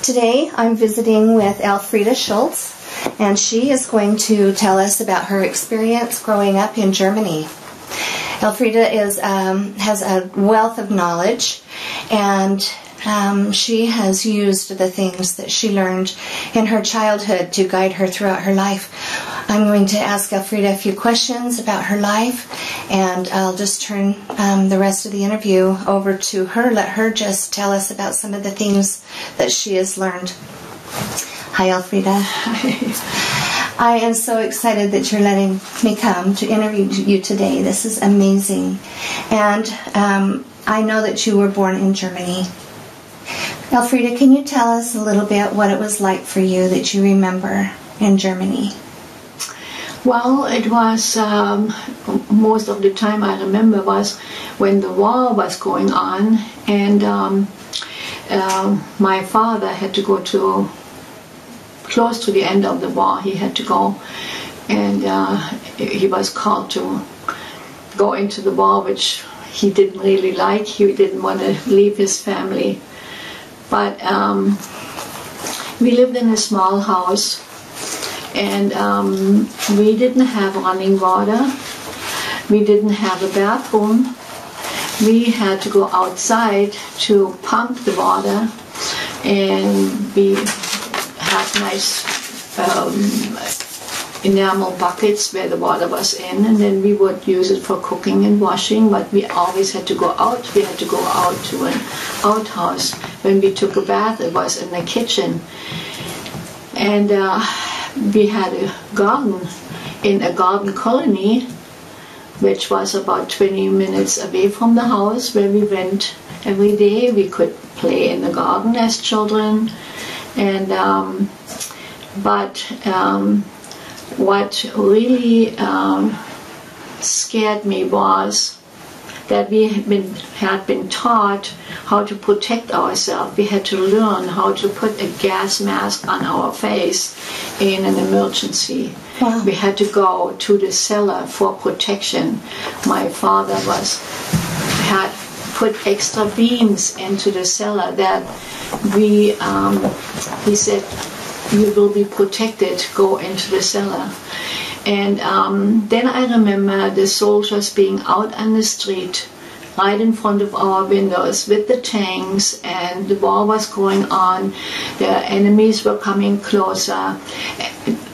Today I'm visiting with Elfrieda Shulz, and she is going to tell us about her experience growing up in Germany. Elfrieda has a wealth of knowledge, and she has used the things that she learned in her childhood to guide her throughout her life. I'm going to ask Elfrieda a few questions about her life, and I'll just turn the rest of the interview over to her. Let her just tell us about some of the things that she has learned. Hi, Elfrieda. Hi. I am so excited that you're letting me come to interview you today. This is amazing. And I know that you were born in Germany. Elfrieda, can you tell us a little bit what it was like for you that you remember in Germany? Well, it was, most of the time I remember was when the war was going on, and my father had to go to, close to the end of the war, he had to go, and he was called to go into the war, which he didn't really like. He didn't want to leave his family. But we lived in a small house, and we didn't have running water. We didn't have a bathroom. We had to go outside to pump the water, and we had nice enamel buckets where the water was in, and then we would use it for cooking and washing, but we always had to go out. We had to go out to an outhouse. When we took a bath, it was in the kitchen. And we had a garden in a garden colony, which was about 20 minutes away from the house, where we went every day. We could play in the garden as children. And what really scared me was that we had been taught how to protect ourselves. We had to learn how to put a gas mask on our face in an emergency. Wow. We had to go to the cellar for protection. My father had put extra beams into the cellar that he said, you will be protected, go into the cellar. And then I remember the soldiers being out on the street, right in front of our windows with the tanks, and the war was going on. The enemies were coming closer.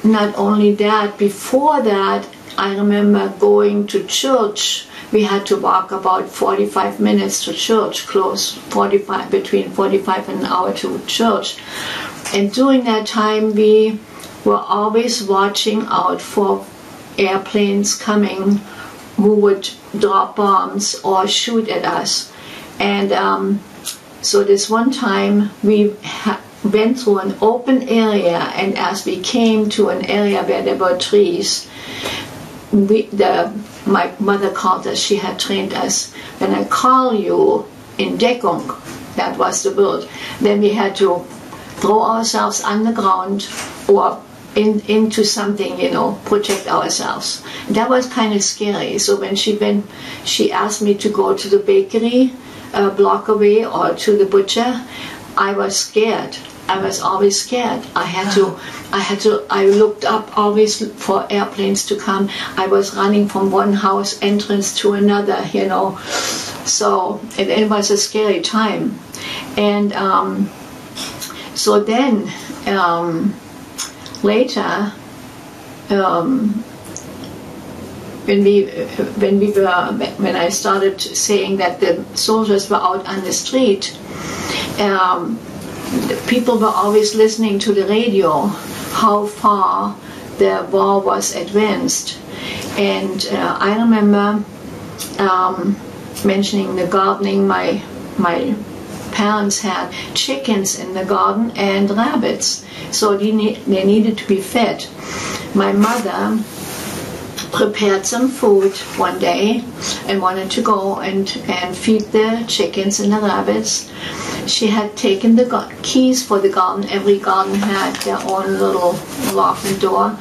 Not only that, before that, I remember going to church. We had to walk about 45 minutes to church, between 45 and an hour to church. And during that time, we were always watching out for airplanes coming who would drop bombs or shoot at us. And so this one time, we went through an open area, and as we came to an area where there were trees, my mother called us. She had trained us. When I call you in Deckung, that was the word, then we had to throw ourselves on the ground or into something, protect ourselves. And that was kind of scary. So when she asked me to go to the bakery a block away or to the butcher, I was scared. I was always scared. I looked up always for airplanes to come. I was running from one house entrance to another, So it was a scary time. And so then later, when I started saying that the soldiers were out on the street, people were always listening to the radio how far the war was advanced. And I remember mentioning the gardening. My parents had chickens in the garden and rabbits, so they needed to be fed. My mother prepared some food one day and wanted to go and feed the chickens and the rabbits. She had taken the keys for the garden. Every garden had their own little lock and door,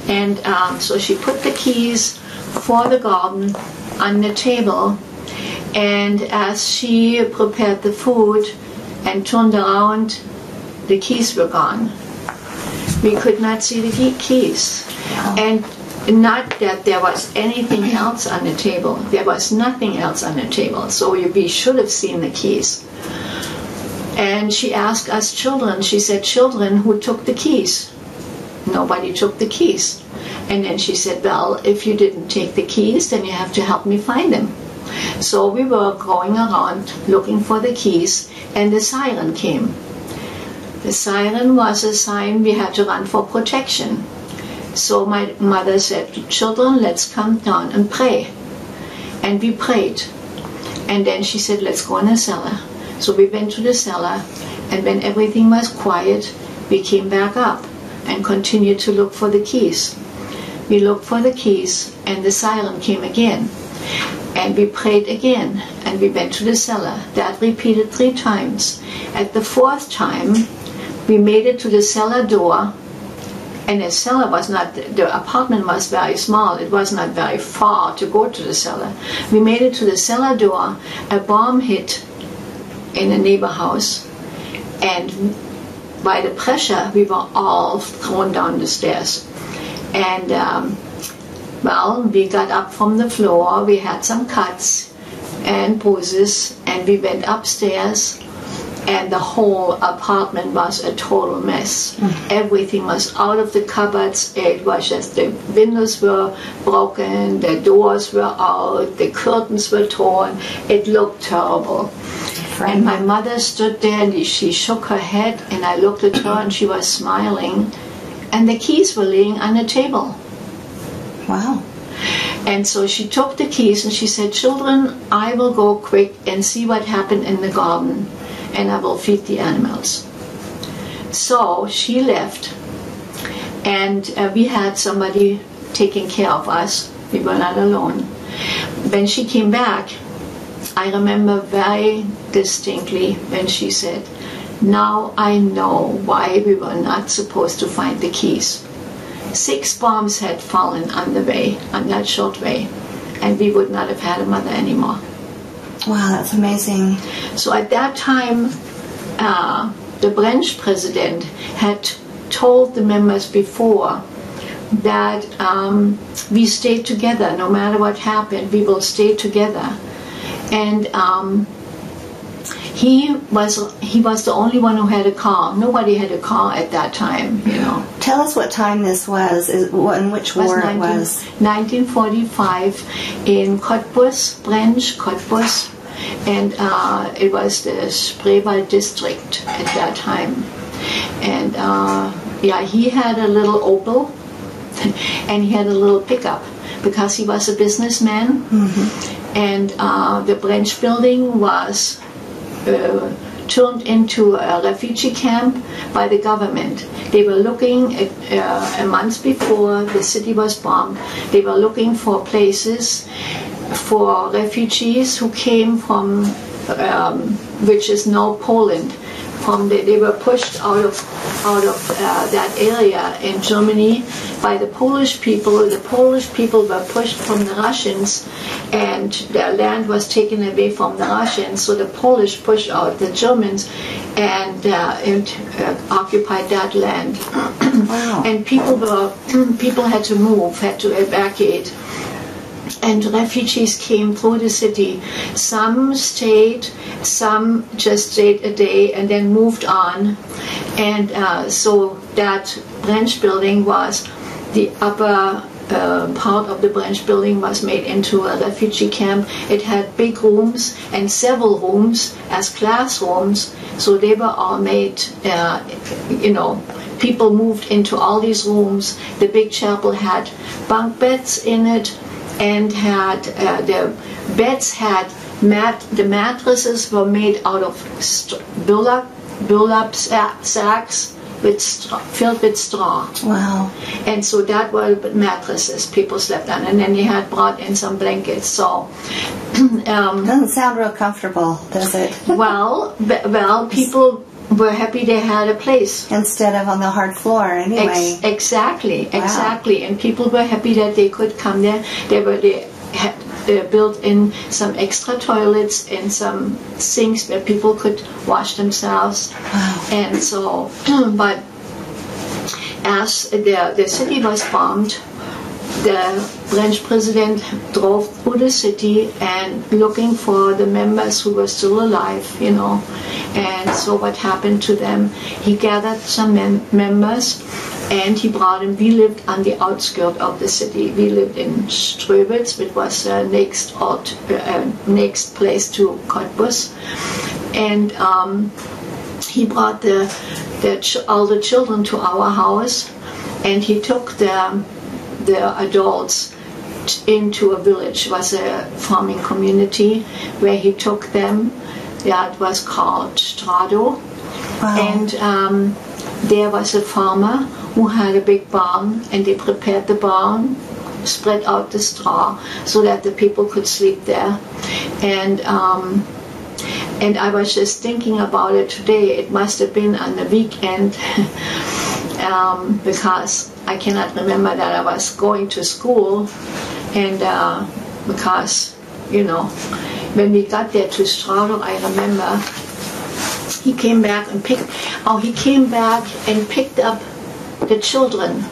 and so she put the keys for the garden on the table. And as she prepared the food and turned around, the keys were gone. We could not see the keys. Wow. And not that there was anything else on the table. There was nothing else on the table. So we should have seen the keys. And she asked us children, she said, children, who took the keys? Nobody took the keys. And then she said, well, if you didn't take the keys, then you have to help me find them. So we were going around looking for the keys, and the siren came. The siren was a sign we had to run for protection. So my mother said, children, let's come down and pray. And we prayed. And then she said, let's go in the cellar. So we went to the cellar, and when everything was quiet, we came back up and continued to look for the keys. We looked for the keys, and the siren came again. And we prayed again, and we went to the cellar. That repeated 3 times. At the 4th time, we made it to the cellar door, and the cellar was not, the apartment was very small. It was not very far to go to the cellar. We made it to the cellar door. A bomb hit in a neighbor house, and by the pressure we were all thrown down the stairs. And well, we got up from the floor, we had some cuts and bruises, and we went upstairs, and the whole apartment was a total mess. Everything was out of the cupboards. It was just, the windows were broken, the doors were out, the curtains were torn. It looked terrible. And my mother stood there, and she shook her head, and I looked at her, and she was smiling, and the keys were laying on the table. Wow. And so she took the keys, and she said, children, I will go quick and see what happened in the garden, and I will feed the animals. So she left, and we had somebody taking care of us. We were not alone. When she came back, I remember very distinctly when she said, now I know why we were not supposed to find the keys. 6 bombs had fallen on the way, on that short way, and we would not have had a mother anymore. Wow, that's amazing. So at that time, the branch president had told the members before that we stayed together. No matter what happened, we will stay together. And he was the only one who had a car. Nobody had a car at that time, you know. Tell us what time this was, and which war it was. 1945 in Cottbus, Branch, Cottbus. And it was the Spreewald district at that time. And yeah, he had a little Opel, and he had a little pickup, because he was a businessman. And the branch building was turned into a refugee camp by the government. They were looking at, a month before the city was bombed, they were looking for places for refugees who came from, which is now Poland. They were pushed out of that area in Germany by the Polish people. The Polish people were pushed from the Russians, and their land was taken away from the Russians. So the Polish pushed out the Germans and occupied that land. Wow. And people had to move, had to evacuate. And refugees came through the city. Some stayed, some just stayed a day and then moved on. And so that branch building was, the upper part of the branch building was made into a refugee camp. It had big rooms and several rooms as classrooms. So they were all made, you know, people moved into all these rooms. The big chapel had bunk beds in it, and had the beds had the mattresses were made out of burlap sacks filled with straw. Wow. And so that were mattresses people slept on, and then they had brought in some blankets. So doesn't sound real comfortable, does it? well, people were happy they had a place instead of on the hard floor anyway. Exactly. Wow. And people were happy that they could come there. They had built in some extra toilets and some sinks where people could wash themselves. Wow. And so, but as the city was bombed, the French president drove through the city and looking for the members who were still alive, And so what happened to them? He gathered some members and he brought them. We lived on the outskirts of the city. We lived in Ströbitz, which was the next place to Cottbus. And he brought all the children to our house, and he took the adults into a village. It was a farming community where he took them. It was called Strado. Wow. And there was a farmer who had a big barn, and they prepared the barn, spread out the straw so that the people could sleep there. And I was just thinking about it today. It must have been on the weekend because I cannot remember that I was going to school, and because, when we got there to Strado, I remember he came back and picked up the children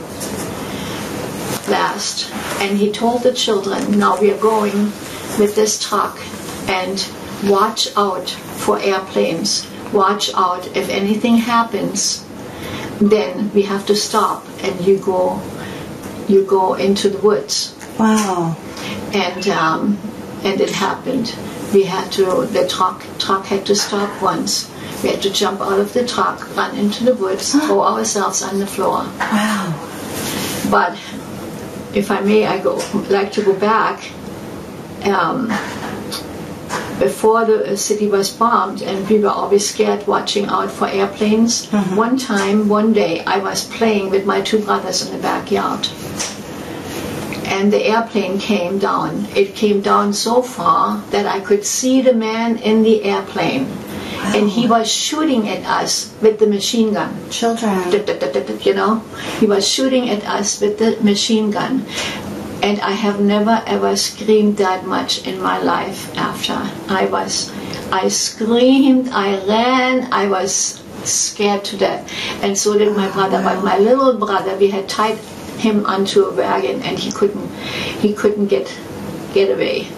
last, and he told the children, now we are going with this truck, and watch out for airplanes, watch out if anything happens, then we have to stop, and you go into the woods. Wow. And it happened. The truck had to stop once. We had to jump out of the truck, run into the woods, throw ourselves on the floor. Wow. But if I may, like to go back. Before the city was bombed, and we were always scared, watching out for airplanes. Mm-hmm. One day, I was playing with my two brothers in the backyard, and the airplane came down. It came down so far that I could see the man in the airplane. Wow. And he was shooting at us with the machine gun. Children. He was shooting at us with the machine gun. And I have never ever screamed that much in my life after. I screamed, I ran, I was scared to death. And so did my brother. But my little brother, we had tied him onto a wagon, and he couldn't get away.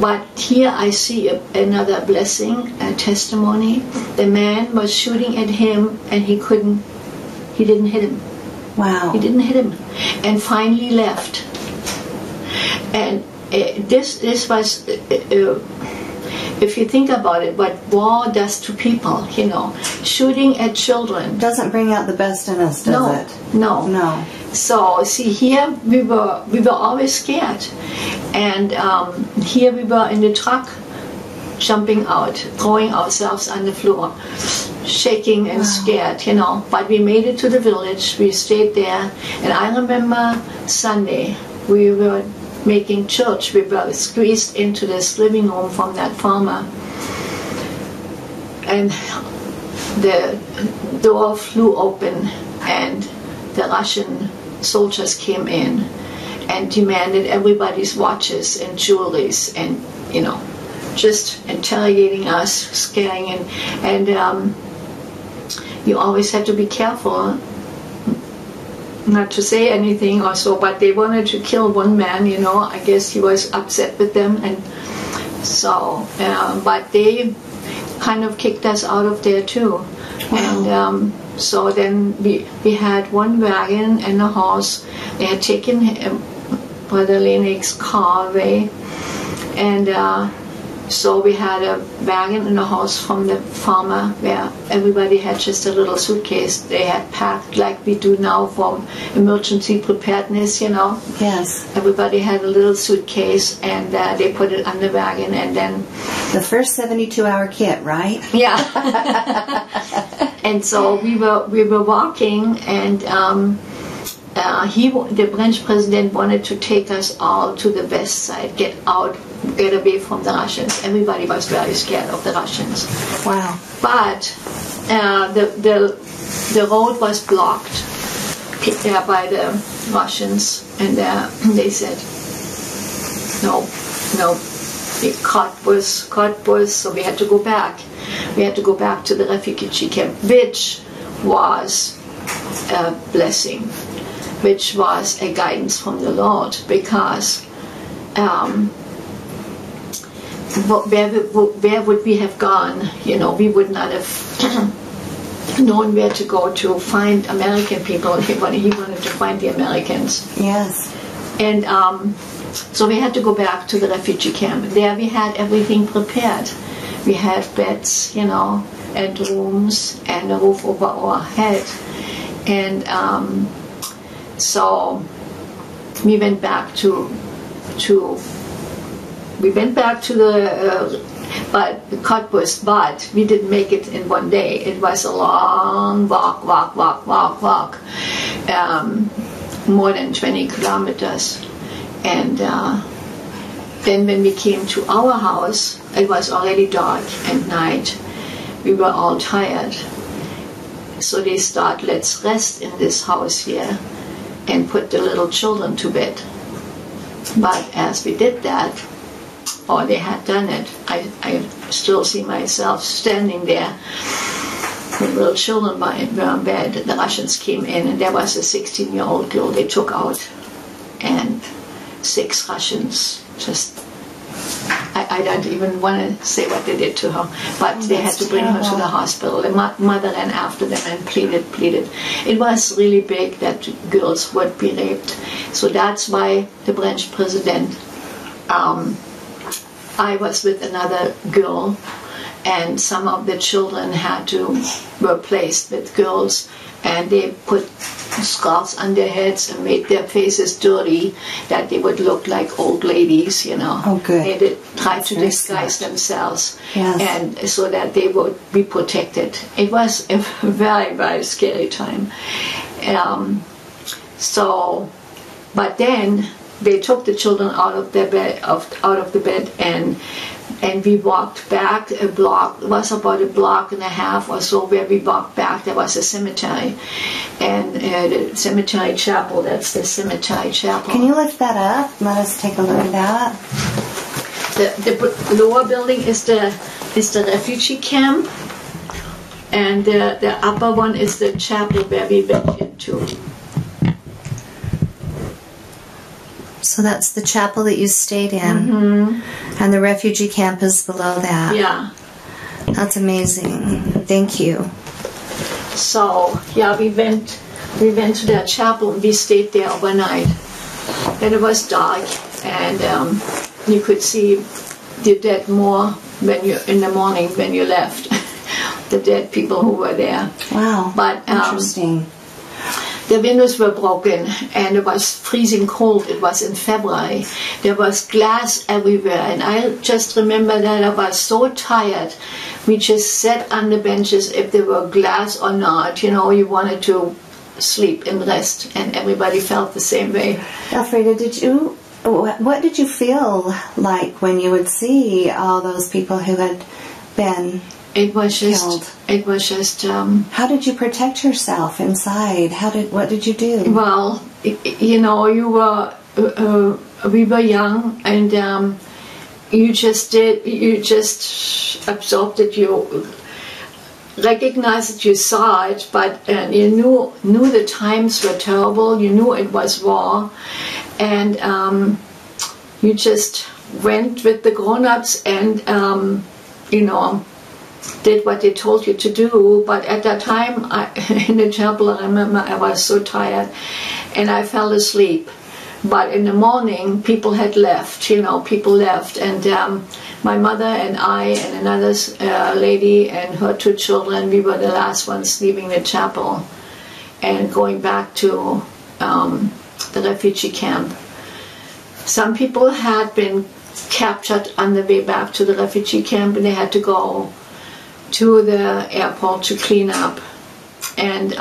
But here I see another blessing, a testimony. The man was shooting at him, and he didn't hit him. Wow. He didn't hit him, and finally left. And this was, if you think about it, what war does to people, shooting at children. Doesn't bring out the best in us, does it? No. So see, here we were always scared, and here we were in the truck, jumping out, throwing ourselves on the floor, shaking and scared, But we made it to the village. We stayed there, and I remember Sunday we were making church. We were squeezed into this living room from that farmer, and the door flew open, and the Russian soldiers came in and demanded everybody's watches and jewelries, and just interrogating us, scaring, and you always had to be careful not to say anything or so, but they wanted to kill one man, I guess he was upset with them, and so, but they kind of kicked us out of there too. Wow. And so then we had one wagon and a horse. They had taken Brother Lenig's car away, and so we had a wagon and a horse from the farmer where everybody had just a little suitcase they had packed like we do now for emergency preparedness, Yes. Everybody had a little suitcase, and they put it on the wagon, and then... The first 72-hour kit, right? Yeah. And so we were walking, and the French president wanted to take us all to the west side, get away from the Russians. Everybody was very scared of the Russians. Wow. But the road was blocked by the Russians, and they said, no, Cottbus, so we had to go back. we had to go back to the refugee camp, which was a blessing, which was a guidance from the Lord, because where would we have gone? You know, we would not have known where to go to find American people. He wanted to find the Americans. Yes. And so we had to go back to the refugee camp. There we had everything prepared. We had beds, you know, and rooms and a roof over our head. And so we went back to the Cottbus, but we didn't make it in one day. It was a long walk, more than 20 kilometers. And then when we came to our house, it was already dark and night. We were all tired. So they thought, let's rest in this house here and put the little children to bed. But as we did that, or they had done it, I still see myself standing there with little children were in bed. The Russians came in, and there was a 16-year-old girl they took out, and 6 Russians just, I don't even want to say what they did to her, but they had to bring her to the hospital. The mother ran after them and pleaded. It was really big that girls would be raped. So that's why the branch president, I was with another girl, and some of the children were placed with girls, and they put scarves on their heads and made their faces dirty, that they would look like old ladies, you know. Oh, good. They tried to disguise themselves, yes. and so that they would be protected. It was a very, very scary time. But then they took the children out of the bed, and we walked back a block. It was about a block and a half or so where we walked back. There was a cemetery, and the cemetery chapel. That's the cemetery chapel. Can you lift that up? Let us take a look at that. The lower building is the refugee camp, and the upper one is the chapel where we went into. So that's the chapel that you stayed in, Mm-hmm. and the refugee camp is below that. Yeah. That's amazing. Thank you. So yeah, we went to that chapel, and we stayed there overnight. And it was dark, and you could see the dead more in the morning when you left. The dead people who were there. Wow. But interesting. The windows were broken, and it was freezing cold. It was in February. There was glass everywhere, and I just remember that I was so tired. We just sat on the benches if there were glass or not. You know, you wanted to sleep and rest, and everybody felt the same way. Elfrieda, what did you feel like when you would see all those people who had been killed? It was just. How did you protect yourself inside? What did you do? Well, you know, we were young, and you just absorbed it. You recognized that you saw it, but you knew the times were terrible. You knew it was war, and you just went with the grown-ups and did what they told you to do. But at that time, in the chapel, I remember I was so tired, and I fell asleep. But in the morning, people had left. People left, and my mother and I and another lady and her 2 children, we were the last ones leaving the chapel and going back to the refugee camp. Some people had been captured on the way back to the refugee camp, and they had to go to the airport to clean up. And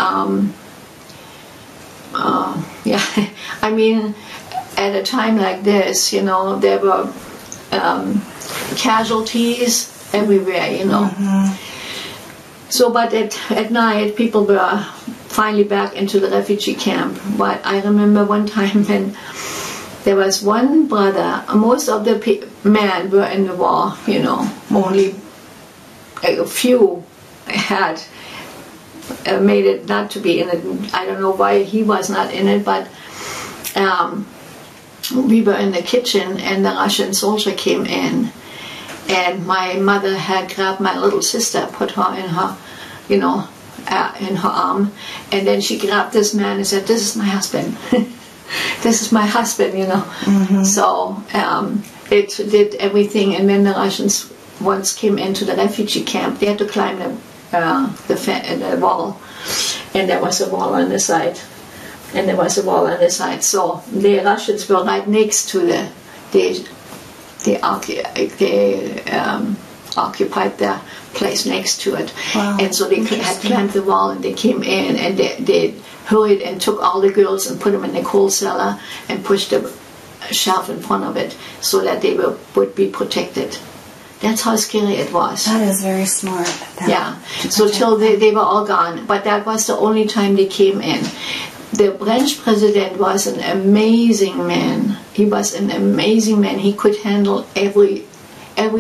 I mean, at a time like this, there were casualties everywhere, Mm-hmm. So, but at night, people were finally back into the refugee camp. But I remember one time when there was one brother. Most of the men were in the war, only a few had made it not to be in it. I don't know why he was not in it, but we were in the kitchen and the Russian soldier came in, and my mother had grabbed my little sister, put her in her, in her arm, and then she grabbed this man and said, "This is my husband." This is my husband, So it did everything, and when the Russians once came into the refugee camp, they had to climb the wall, and there was a wall on the side. And there was a wall on the side, so the Russians were right next to they occupied the place next to it. Wow. And so they had climbed the wall and they came in and they hurried and took all the girls and put them in the coal cellar and pushed a shelf in front of it so that they would be protected. That's how scary it was. That is very smart. Yeah. So till they were all gone, but that was the only time they came in. The French president was an amazing man. He was an amazing man. He could handle every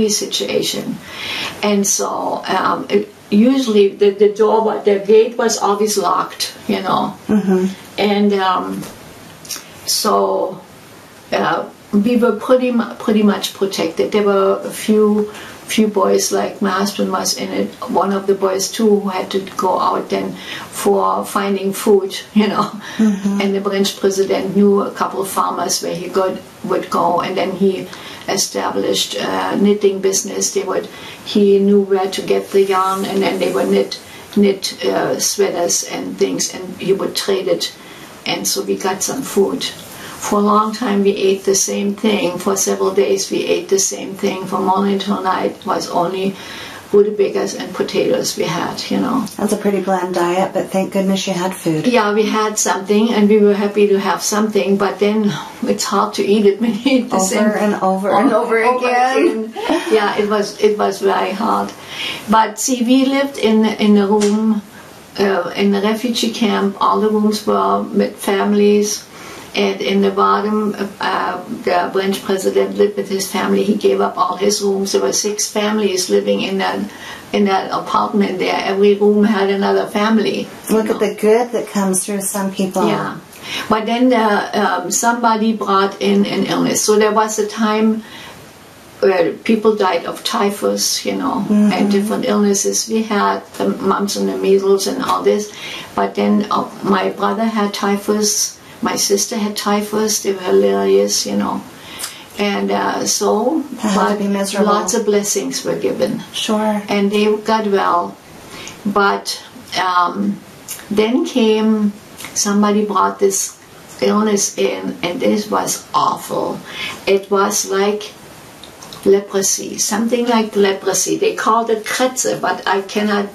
situation, and so usually the gate was always locked, and so we were pretty much protected. There were a few boys, like my husband was in it, one of the boys too, who had to go out then for finding food, and the French president knew a couple of farmers where he would go, and then he established a knitting business. He knew where to get the yarn, and then they would knit sweaters and things, and he would trade it, and so we got some food. For a long time we ate the same thing. For several days we ate the same thing. From morning till night it was only rutabagas and potatoes we had, That's a pretty bland diet, but thank goodness you had food. Yeah, we had something and we were happy to have something, but then it's hard to eat it when you eat the same over and over again. Yeah, it was very hard. But see, we lived in a room in the refugee camp. All the rooms were with families. And in the bottom, the French president lived with his family. He gave up all his rooms. There were 6 families living in that apartment there. Every room had another family. Look at the good that comes through some people. Yeah. But then somebody brought in an illness. So there was a time where people died of typhus, and different illnesses. We had the mumps and the measles and all this. But then my brother had typhus. My sister had typhus. They were hilarious, and so had to be miserable. Lots of blessings were given. Sure. And they got well. But then came, somebody brought this illness in, and this was awful. It was like leprosy, something like leprosy. They called it kretze, but I cannot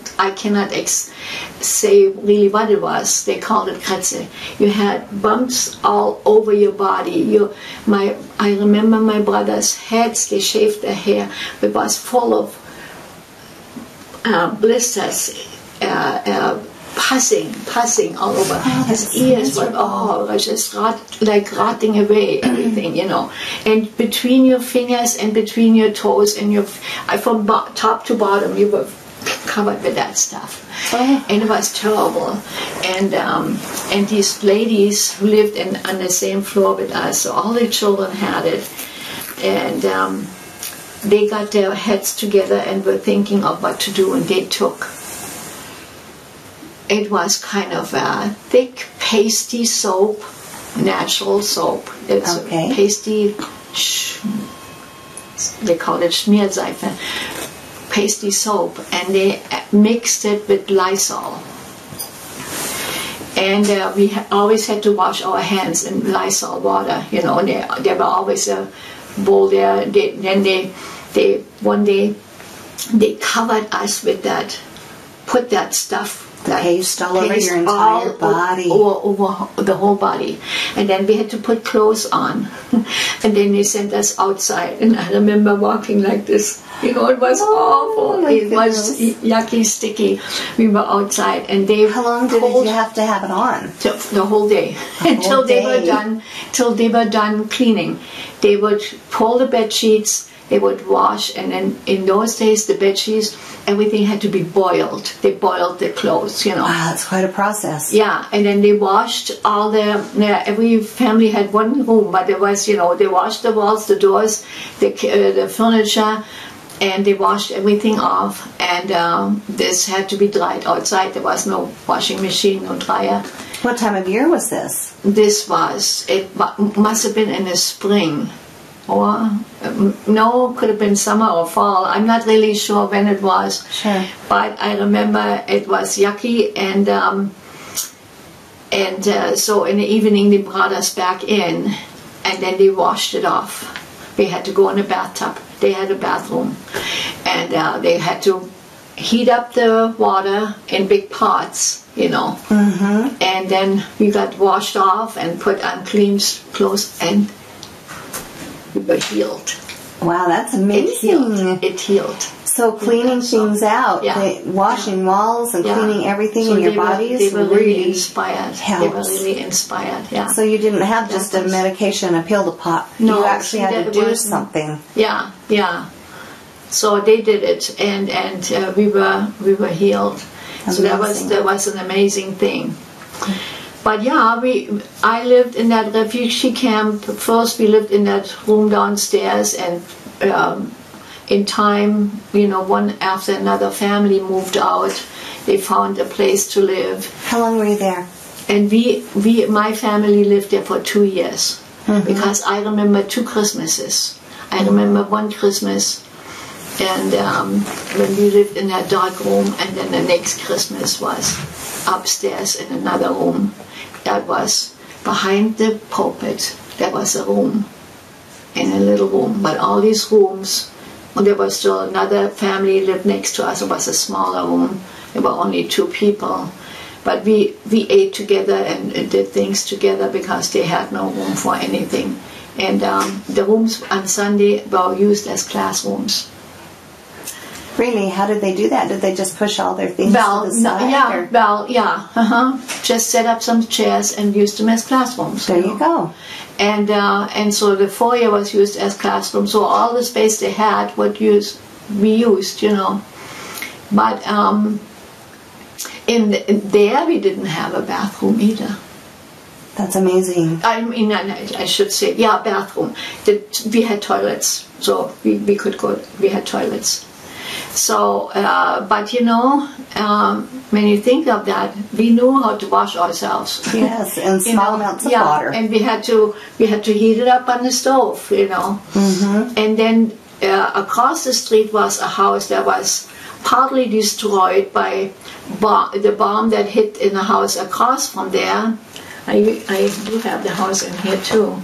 say really what it was. They called it kretze. You had bumps all over your body. I remember my brother's heads. They shaved their hair. It was full of blisters, passing all over. His ears were just rotting away, everything, And between your fingers and between your toes and from top to bottom, you were covered with that stuff. And it was terrible. And these ladies who lived on the same floor with us, so all the children had it. And they got their heads together and were thinking of what to do, and they took. It was kind of a thick, pasty soap, natural soap. It's a pasty, they call it Schmierseife, pasty soap, and they mixed it with Lysol. And we always had to wash our hands in Lysol water, and there were always a bowl there. One day they covered us with that, put that stuff, the paste all over your entire body. Over the whole body. And then we had to put clothes on. And then they sent us outside. And I remember walking like this. It was awful. It was yucky, sticky. We were outside. And they How long did you have to have it on? The whole day. Until they were done cleaning. They would pull the bed sheets. they would wash, and then in those days the bed sheets, everything had to be boiled. They boiled the clothes, you know. Wow, that's quite a process. Yeah, and then they washed all every family had one room, but there was, you know, they washed the walls, the doors, the furniture, and they washed everything off, and this had to be dried outside. There was no washing machine, no dryer. What time of year was this? It must have been in the spring, or no, could have been summer or fall. I'm not really sure when it was. Sure. But I remember it was yucky, and so in the evening they brought us back in, and then they washed it off. We had to go in a bathtub. They had a bathroom, and they had to heat up the water in big pots, you know. Mm-hmm. And then we got washed off and put on clean clothes, and we were healed. Wow, that's amazing. It healed. So cleaning things out, washing walls and cleaning everything in your bodies, they were really inspired. Helps. They were really inspired. Yeah. So you didn't have just a medication, a pill to pop. No, you actually had to do something. Yeah, yeah. So they did it, and we were healed. Amazing. So that was an amazing thing. But yeah, I lived in that refugee camp. First, we lived in that room downstairs, and in time, you know, one after another family moved out. They found a place to live. How long were you there? And my family lived there for 2 years, because I remember 2 Christmases. I remember one Christmas, and when we lived in that dark room, and then the next Christmas was upstairs in another room. That was behind the pulpit. There was a room, in a little room, but all these rooms. And there was still another family lived next to us. It was a smaller room. There were only 2 people. But we ate together and did things together because they had no room for anything. And the rooms on Sunday were used as classrooms. Really? How did they do that? Did they just push all their things to the side? Just set up some chairs and used them as classrooms. There you go. And so the foyer was used as classrooms. So all the space they had we used, you know. But there we didn't have a bathroom either. That's amazing. I mean, I should say, bathroom. We had toilets, so we could go. We had toilets. So, but you know, when you think of that, we knew how to wash ourselves. Yes, and small amounts of water. And we had to heat it up on the stove, you know. Mm-hmm. And then across the street was a house that was partly destroyed by the bomb that hit in the house across from there. I do have the house in here too.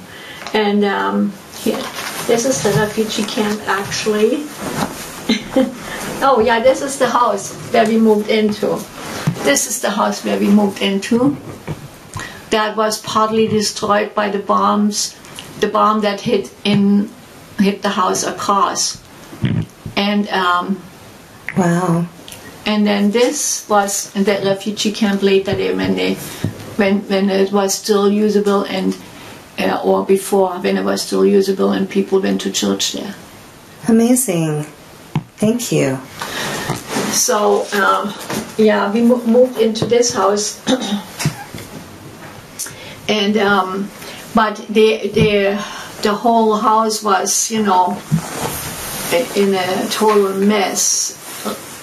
And here, this is the refugee camp actually. Oh yeah, this is the house where we moved into. This is the house where we moved into. That was partly destroyed by the bombs. The bomb that hit the house across. And wow. And then this was the refugee camp later when it was still usable, and or before when it was still usable and people went to church there. Amazing. Thank you. So, we moved into this house, and but the whole house was, you know, in a total mess.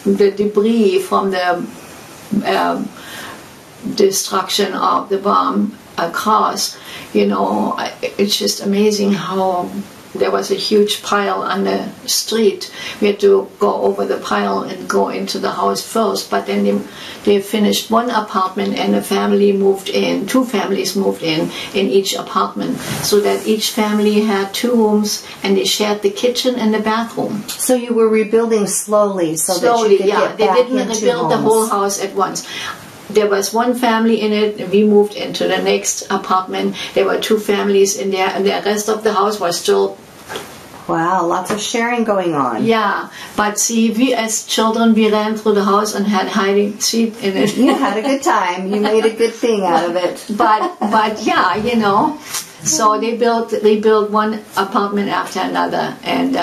The debris from the destruction of the bomb across, you know, it's just amazing how there was a huge pile on the street. We had to go over the pile and go into the house first, but then they finished one apartment and a family moved in, 2 families moved in each apartment, so that each family had 2 rooms and they shared the kitchen and the bathroom. So you were rebuilding slowly so that you could get back into they didn't rebuild the whole house at once. There was one family in it, and we moved into the next apartment. There were 2 families in there, and the rest of the house was still... Wow, lots of sharing going on. Yeah, but see, we as children, we ran through the house and had hiding seat in it. You had a good time. You made a good thing out of it. But yeah, you know, so they built one apartment after another, and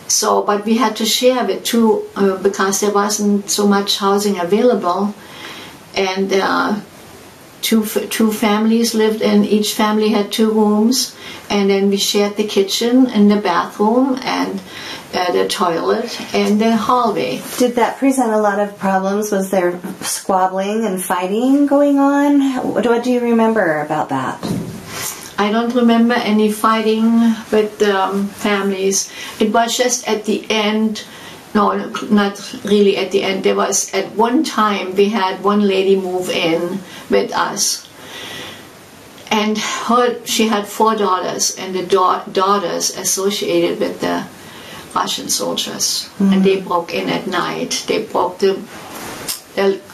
So, but we had to share with two because there wasn't so much housing available, and two families lived in. Each family had 2 rooms, and then we shared the kitchen and the bathroom and the toilet and the hallway. Did that present a lot of problems? Was there squabbling and fighting going on? What do you remember about that? I don't remember any fighting with families. It was just at the end. No, not really at the end. There was, at one time, we had one lady move in with us. And she had 4 daughters, and the daughters associated with the Russian soldiers. And they broke in at night. They broke the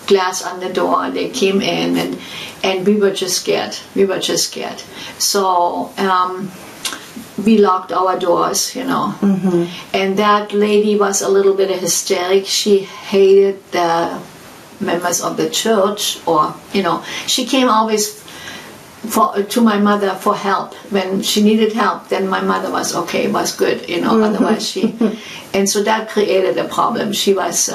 glass on the door. They came in, and we were just scared. We were just scared. So we locked our doors, you know. And that lady was a little bit of hysteric. She hated the members of the church, or, you know, she came always to my mother for help. When she needed help, then my mother was okay, was good, you know. Otherwise she, and so that created a problem. She was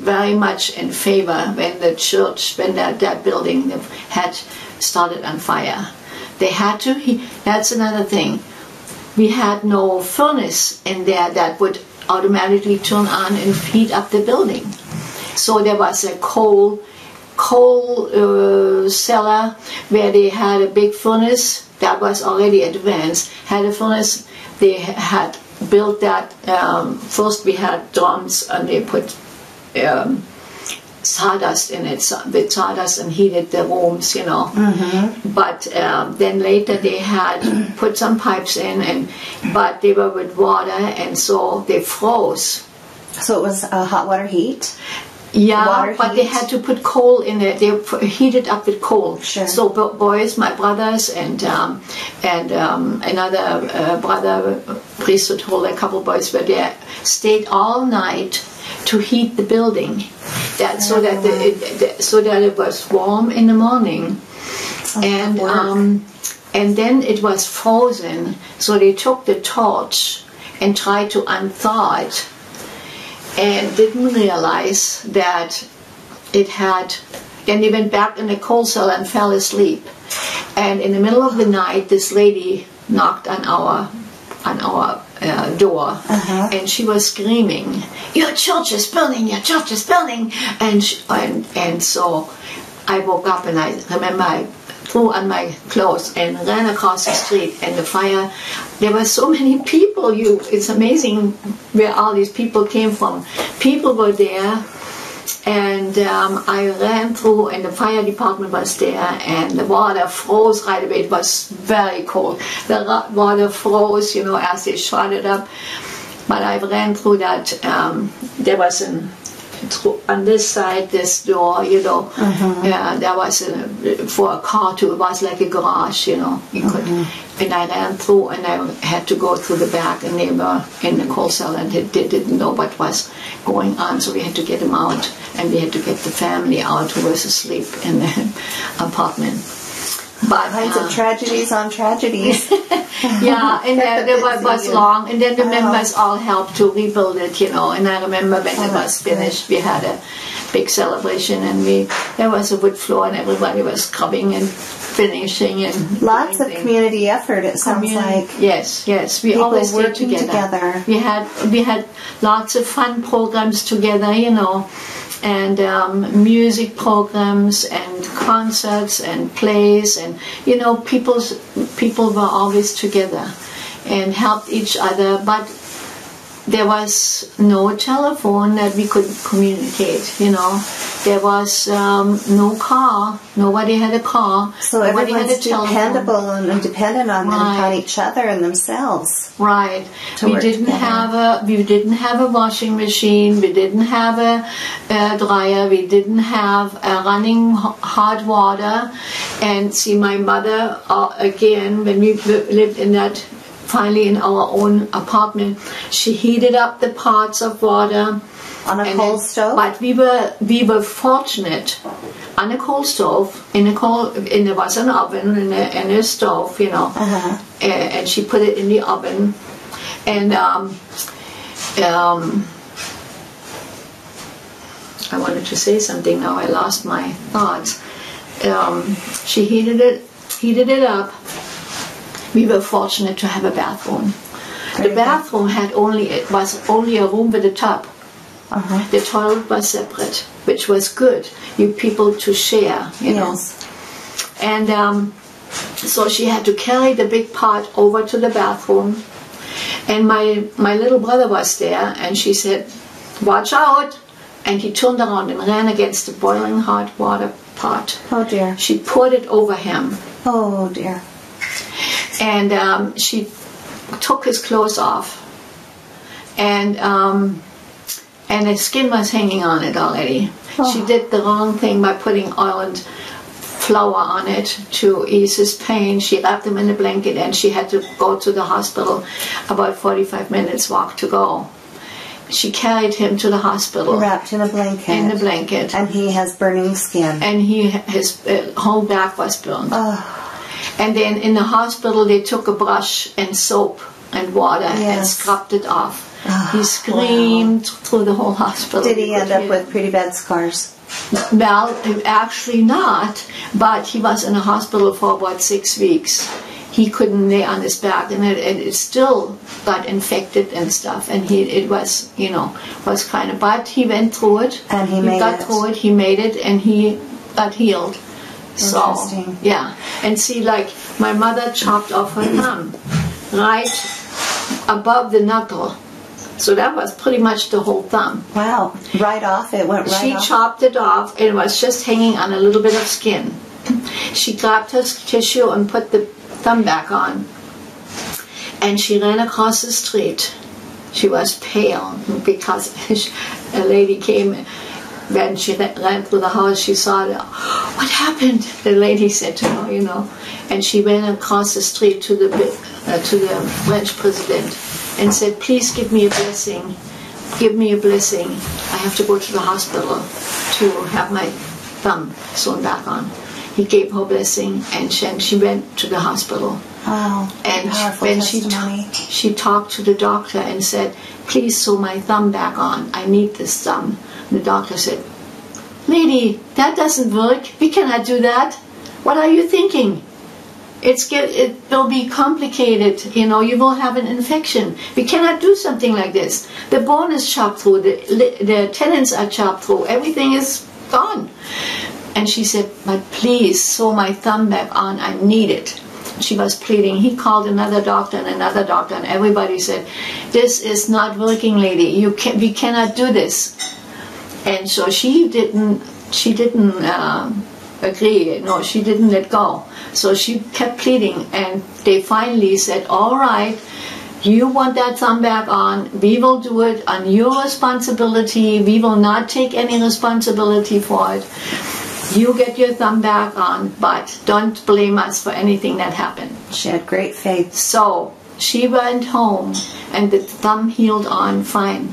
very much in favor when the church, when that building had started on fire. They had to. That's another thing. We had no furnace in there that would automatically turn on and heat up the building. So there was a coal cellar where they had a big furnace that was already advanced. Had a furnace. They had built that. First we had drums, and they put sawdust in it, with sawdust, and heated the rooms, you know. But then later they had put some pipes in, but they were with water, and so they froze. So it was hot water heat? Yeah, water but heat. They had to put coal in it. They heated up with coal. Sure. So boys, my brothers, and another brother, priesthood holder, a couple boys were there, stayed all night to heat the building, so that it was warm in the morning, and then it was frozen. So they took the torch and tried to unthaw it, and didn't realize that it had. Then they went back in the coal cellar and fell asleep. And in the middle of the night, this lady knocked on our door, and she was screaming, "Your church is burning! Your church is burning!" And so I woke up, and I remember I threw on my clothes and ran across the street. And the fire, there were so many people. It's amazing where all these people came from. People were there. And I ran through, and the fire department was there, and the water froze right away. It was very cold. The water froze, you know, as they shot it up. But I ran through that. There was on this side, this door, you know, there was for a car too. It was like a garage, you know. You could, and I ran through, and I had to go through the back, and they were in the coal cellar, and they didn't know what was going on, so we had to get them out, and we had to get the family out who was asleep in the apartment. But kinds of tragedies on tragedies. Yeah, and there was long, and then the members all helped to rebuild it, you know. And I remember when it was finished, we had a big celebration, and there was a wood floor, and everybody was scrubbing and finishing, and lots of community effort. It sounds like yes, we always stayed working together. We had lots of fun programs together, you know. And music programs and concerts and plays, and you know, people were always together and helped each other. But there was no telephone that we could communicate, you know. There was no car. Nobody had a car. So everyone's dependable and dependent on each other and themselves. Right. We didn't have a washing machine. We didn't have a dryer. We didn't have running hot water. And see, my mother again, when we lived in that. Finally, in our own apartment, she heated up the pots of water on a coal stove. But we were fortunate on a coal stove. There was an oven and a stove, you know, and she put it in the oven. And I wanted to say something now. I lost my thoughts. She heated it up. We were fortunate to have a bathroom. The bathroom was only a room with a tub. The toilet was separate, which was good. You people to share, you know. And so she had to carry the big pot over to the bathroom. And my little brother was there, and she said, "Watch out!" And he turned around and ran against the boiling hot water pot. Oh dear. She poured it over him. Oh dear. And she took his clothes off. And his skin was hanging on it already. Oh. She did the wrong thing by putting oil and flour on it to ease his pain. She wrapped him in a blanket, and she had to go to the hospital, about 45 minutes walk to go. She carried him to the hospital. Wrapped in a blanket. In the blanket. And he has burning skin. And his whole back was burned. Oh. And then in the hospital they took a brush and soap and water and scrubbed it off. Oh, he screamed through the whole hospital. Did he end up with pretty bad scars? Well, actually not, but he was in a hospital for about 6 weeks. He couldn't lay on his back, and it still got infected and stuff, and it was, you know, was kind of, but he went through it. And he got through it, he made it, and he got healed. Interesting. So, yeah. And see, like, my mother chopped off her thumb right above the knuckle. So that was pretty much the whole thumb. Wow. Right off? It went right off? She chopped it off, and it was just hanging on a little bit of skin. She grabbed her tissue and put the thumb back on. And she ran across the street. She was pale because a lady came. When she ran through the house, she saw it. "What happened?" The lady said to her, you know. And she ran across the street to the French president and said, "Please give me a blessing. Give me a blessing. I have to go to the hospital to have my thumb sewn back on." He gave her blessing, and she went to the hospital. Wow. And when she talked to the doctor and said, "Please sew my thumb back on. I need this thumb." The doctor said, "Lady, that doesn't work. We cannot do that. What are you thinking? It will be complicated. You know, you will have an infection. We cannot do something like this. The bone is chopped through. The tendons are chopped through. Everything is gone." And she said, "But please sew my thumb back on. I need it." She was pleading. He called another doctor, and everybody said, "This is not working, lady. We cannot do this." And so she didn't agree. No, she didn't let go. So she kept pleading, and they finally said, "All right, you want that thumb back on. We will do it on your responsibility. We will not take any responsibility for it. You get your thumb back on, but don't blame us for anything that happened." She had great faith. So she went home, and the thumb healed on fine.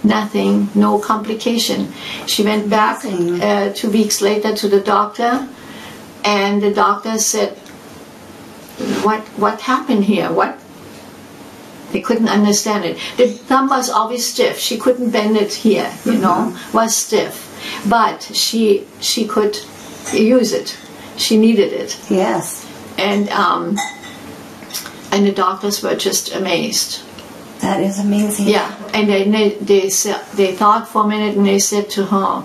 Nothing, no complication. She went back 2 weeks later to the doctor, and the doctor said, what happened here? What? They couldn't understand it. The thumb was always stiff. She couldn't bend it here, you know, was stiff. But she could use it. She needed it. Yes. And the doctors were just amazed. That is amazing. Yeah, and they thought for a minute, and they said to her,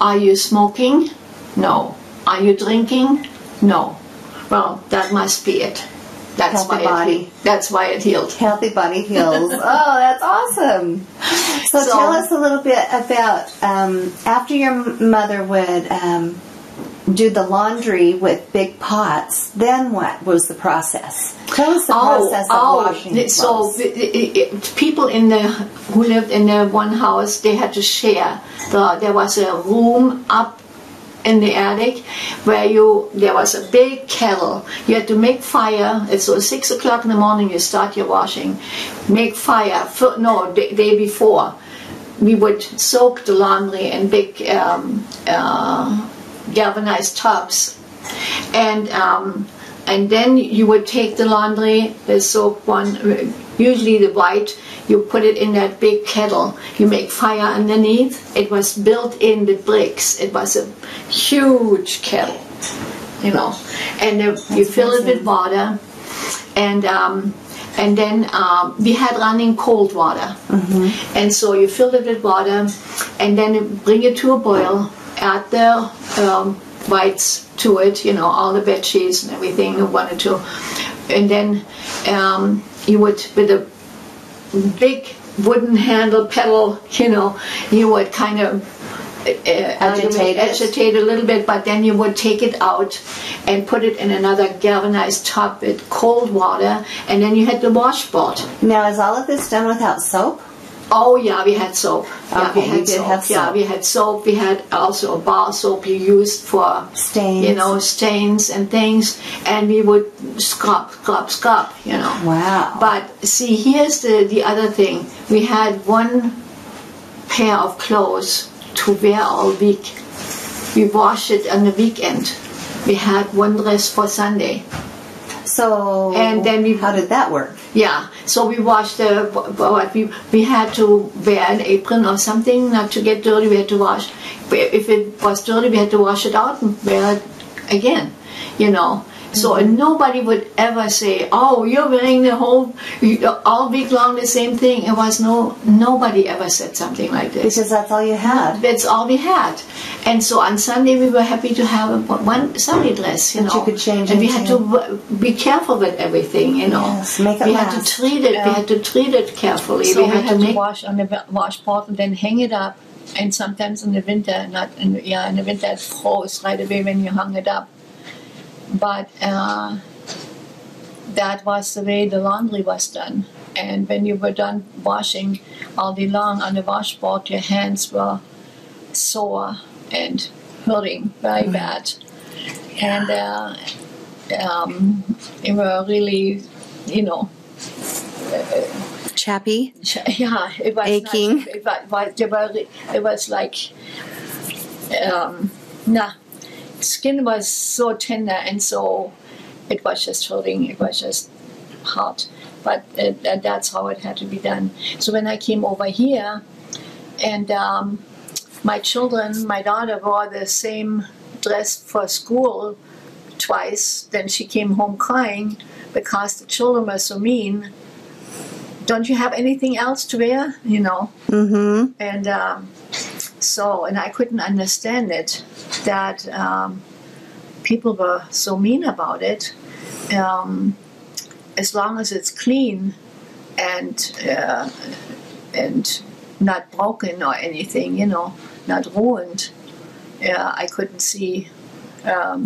"Are you smoking?" "No." "Are you drinking?" "No." "Well, that must be it. That's why it healed. Healthy body heals. Oh, that's awesome. So tell us a little bit about after your mother would do the laundry with big pots, then what was the process? Tell us the process of washing clothes. So people who lived in the one house, they had to share. There was a room up in the attic where there was a big kettle. You had to make fire. So 6 o'clock in the morning you start your washing. Make fire. The day before we would soak the laundry in big galvanized tubs, and And then you would take the laundry, the soap one, usually the white, you put it in that big kettle. You make fire underneath. It was built in with bricks. It was a huge kettle, you know. And you fill it with water. And then we had running cold water. Mm-hmm. And so you fill it with water, and then you bring it to a boil, add the whites to it, you know, all the bed sheets and everything you wanted to. And then you would, with a big wooden handle pedal, you know, you would kind of agitate a little bit, but then you would take it out and put it in another galvanized tub with cold water, and then you had the washboard. Now, is all of this done without soap? Oh yeah, we had soap. Okay, yeah, we had soap. Have soap. Yeah, we had soap. We had also a bar soap you used for stains, you know, stains and things, and we would scrub, you know. Wow. But see, here's the other thing. We had one pair of clothes to wear all week. We washed it on the weekend. We had one dress for Sunday. So, and then how did that work? Yeah, so we washed we had to wear an apron or something not to get dirty. We had to wash. If it was dirty, we had to wash it out and wear it again, you know. So nobody would ever say, "Oh, you're wearing the whole all week long the same thing." It was nobody ever said something like this. Because that's all you had. That's all we had. And so on Sunday we were happy to have one Sunday dress, you know. You could change and we had to be careful with everything, you know. Yes, make it we last. had to treat it. Yeah. We had to treat it carefully. So we had to wash on the washboard and then hang it up. And sometimes in the winter, in the winter it froze right away when you hung it up. But that was the way the laundry was done. And when you were done washing all day long on the washboard, your hands were sore and hurting very bad. And they were really, you know, chappy. Yeah, it was aching. It was like, skin was so tender, and so it was just hurting. It was just hard. But that's how it had to be done. So when I came over here, and my daughter wore the same dress for school twice, then she came home crying because the children were so mean. Don't you have anything else to wear? You know. Mm-hmm. And and I couldn't understand it, that people were so mean about it. As long as it's clean and not broken or anything, you know, not ruined, I couldn't see a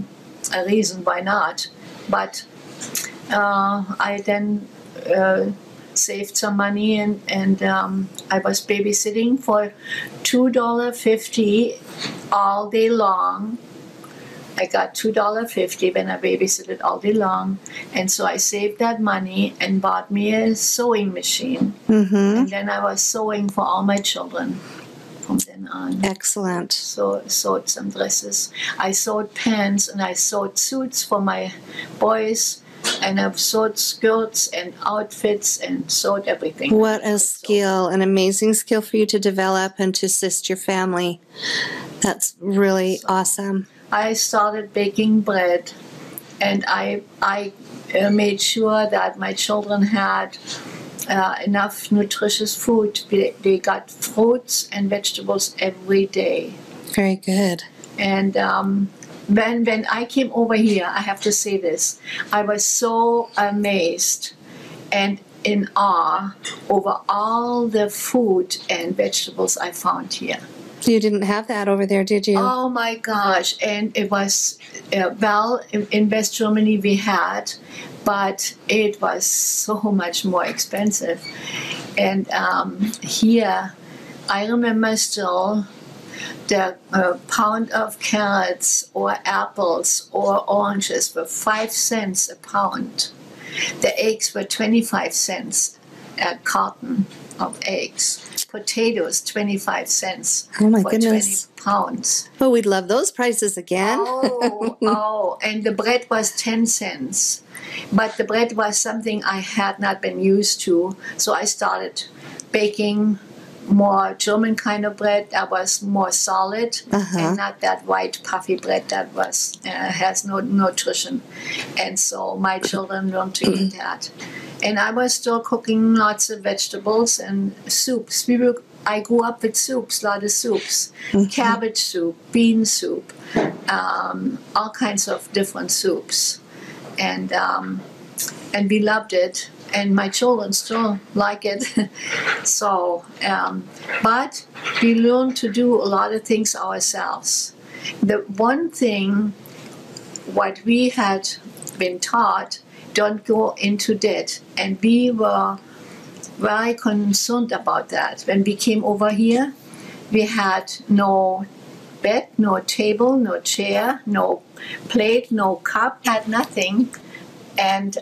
reason why not. But I then saved some money, and I was babysitting for $2.50 all day long. I got $2.50 when I babysitted all day long, and so I saved that money and bought me a sewing machine. Mm-hmm. And then I was sewing for all my children from then on. Excellent. So sewed some dresses. I sewed pants, and I sewed suits for my boys. And I've sewed skirts and outfits and sewed everything. What a skill, an amazing skill for you to develop and to assist your family. That's really awesome. I started baking bread, and I made sure that my children had enough nutritious food. They got fruits and vegetables every day. Very good. And when I came over here, I have to say this, I was so amazed and in awe over all the food and vegetables I found here. You didn't have that over there, did you? Oh my gosh. And it was, in West Germany we had, but it was so much more expensive. And here, I remember still, the pound of carrots or apples or oranges were 5 cents a pound. The eggs were 25 cents a carton of eggs. potatoes 25 cents Oh my for goodness. 20 pounds. Oh, we'd love those prices again. Oh, and the bread was 10 cents. But the bread was something I had not been used to, so I started baking more German kind of bread that was more solid and not that white puffy bread that was has no nutrition. And so my children learned to eat that. And I was still cooking lots of vegetables and soups. I grew up with soups, a lot of soups, cabbage soup, bean soup, all kinds of different soups, and we loved it. And my children still like it. So, but we learned to do a lot of things ourselves. The one thing, what we had been taught, don't go into debt. And we were very concerned about that. When we came over here, we had no bed, no table, no chair, no plate, no cup, had nothing. And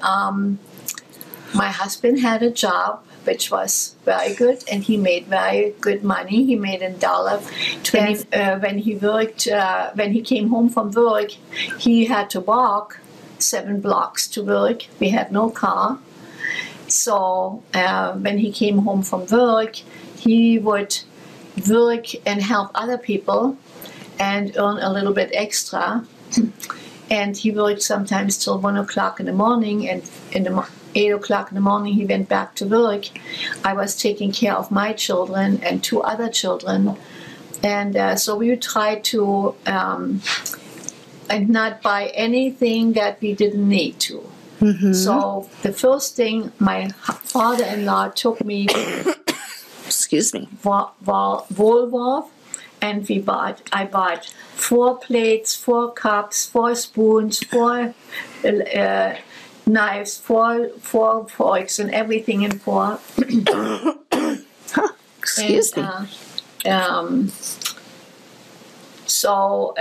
my husband had a job which was very good, and he made very good money. He made $1.20 when he worked. When he came home from work, he had to walk 7 blocks to work. We had no car, so when he came home from work, he would work and help other people and earn a little bit extra. And he worked sometimes till 1 o'clock in the morning, and in the 8 o'clock in the morning he went back to work. I was taking care of my children and 2 other children, and so we would try to and not buy anything that we didn't need to. So the first thing, my father-in-law took me Excuse me. Woolworth, and I bought 4 plates, 4 cups, 4 spoons, 4 knives, 4 forks, and everything in 4. Excuse me. So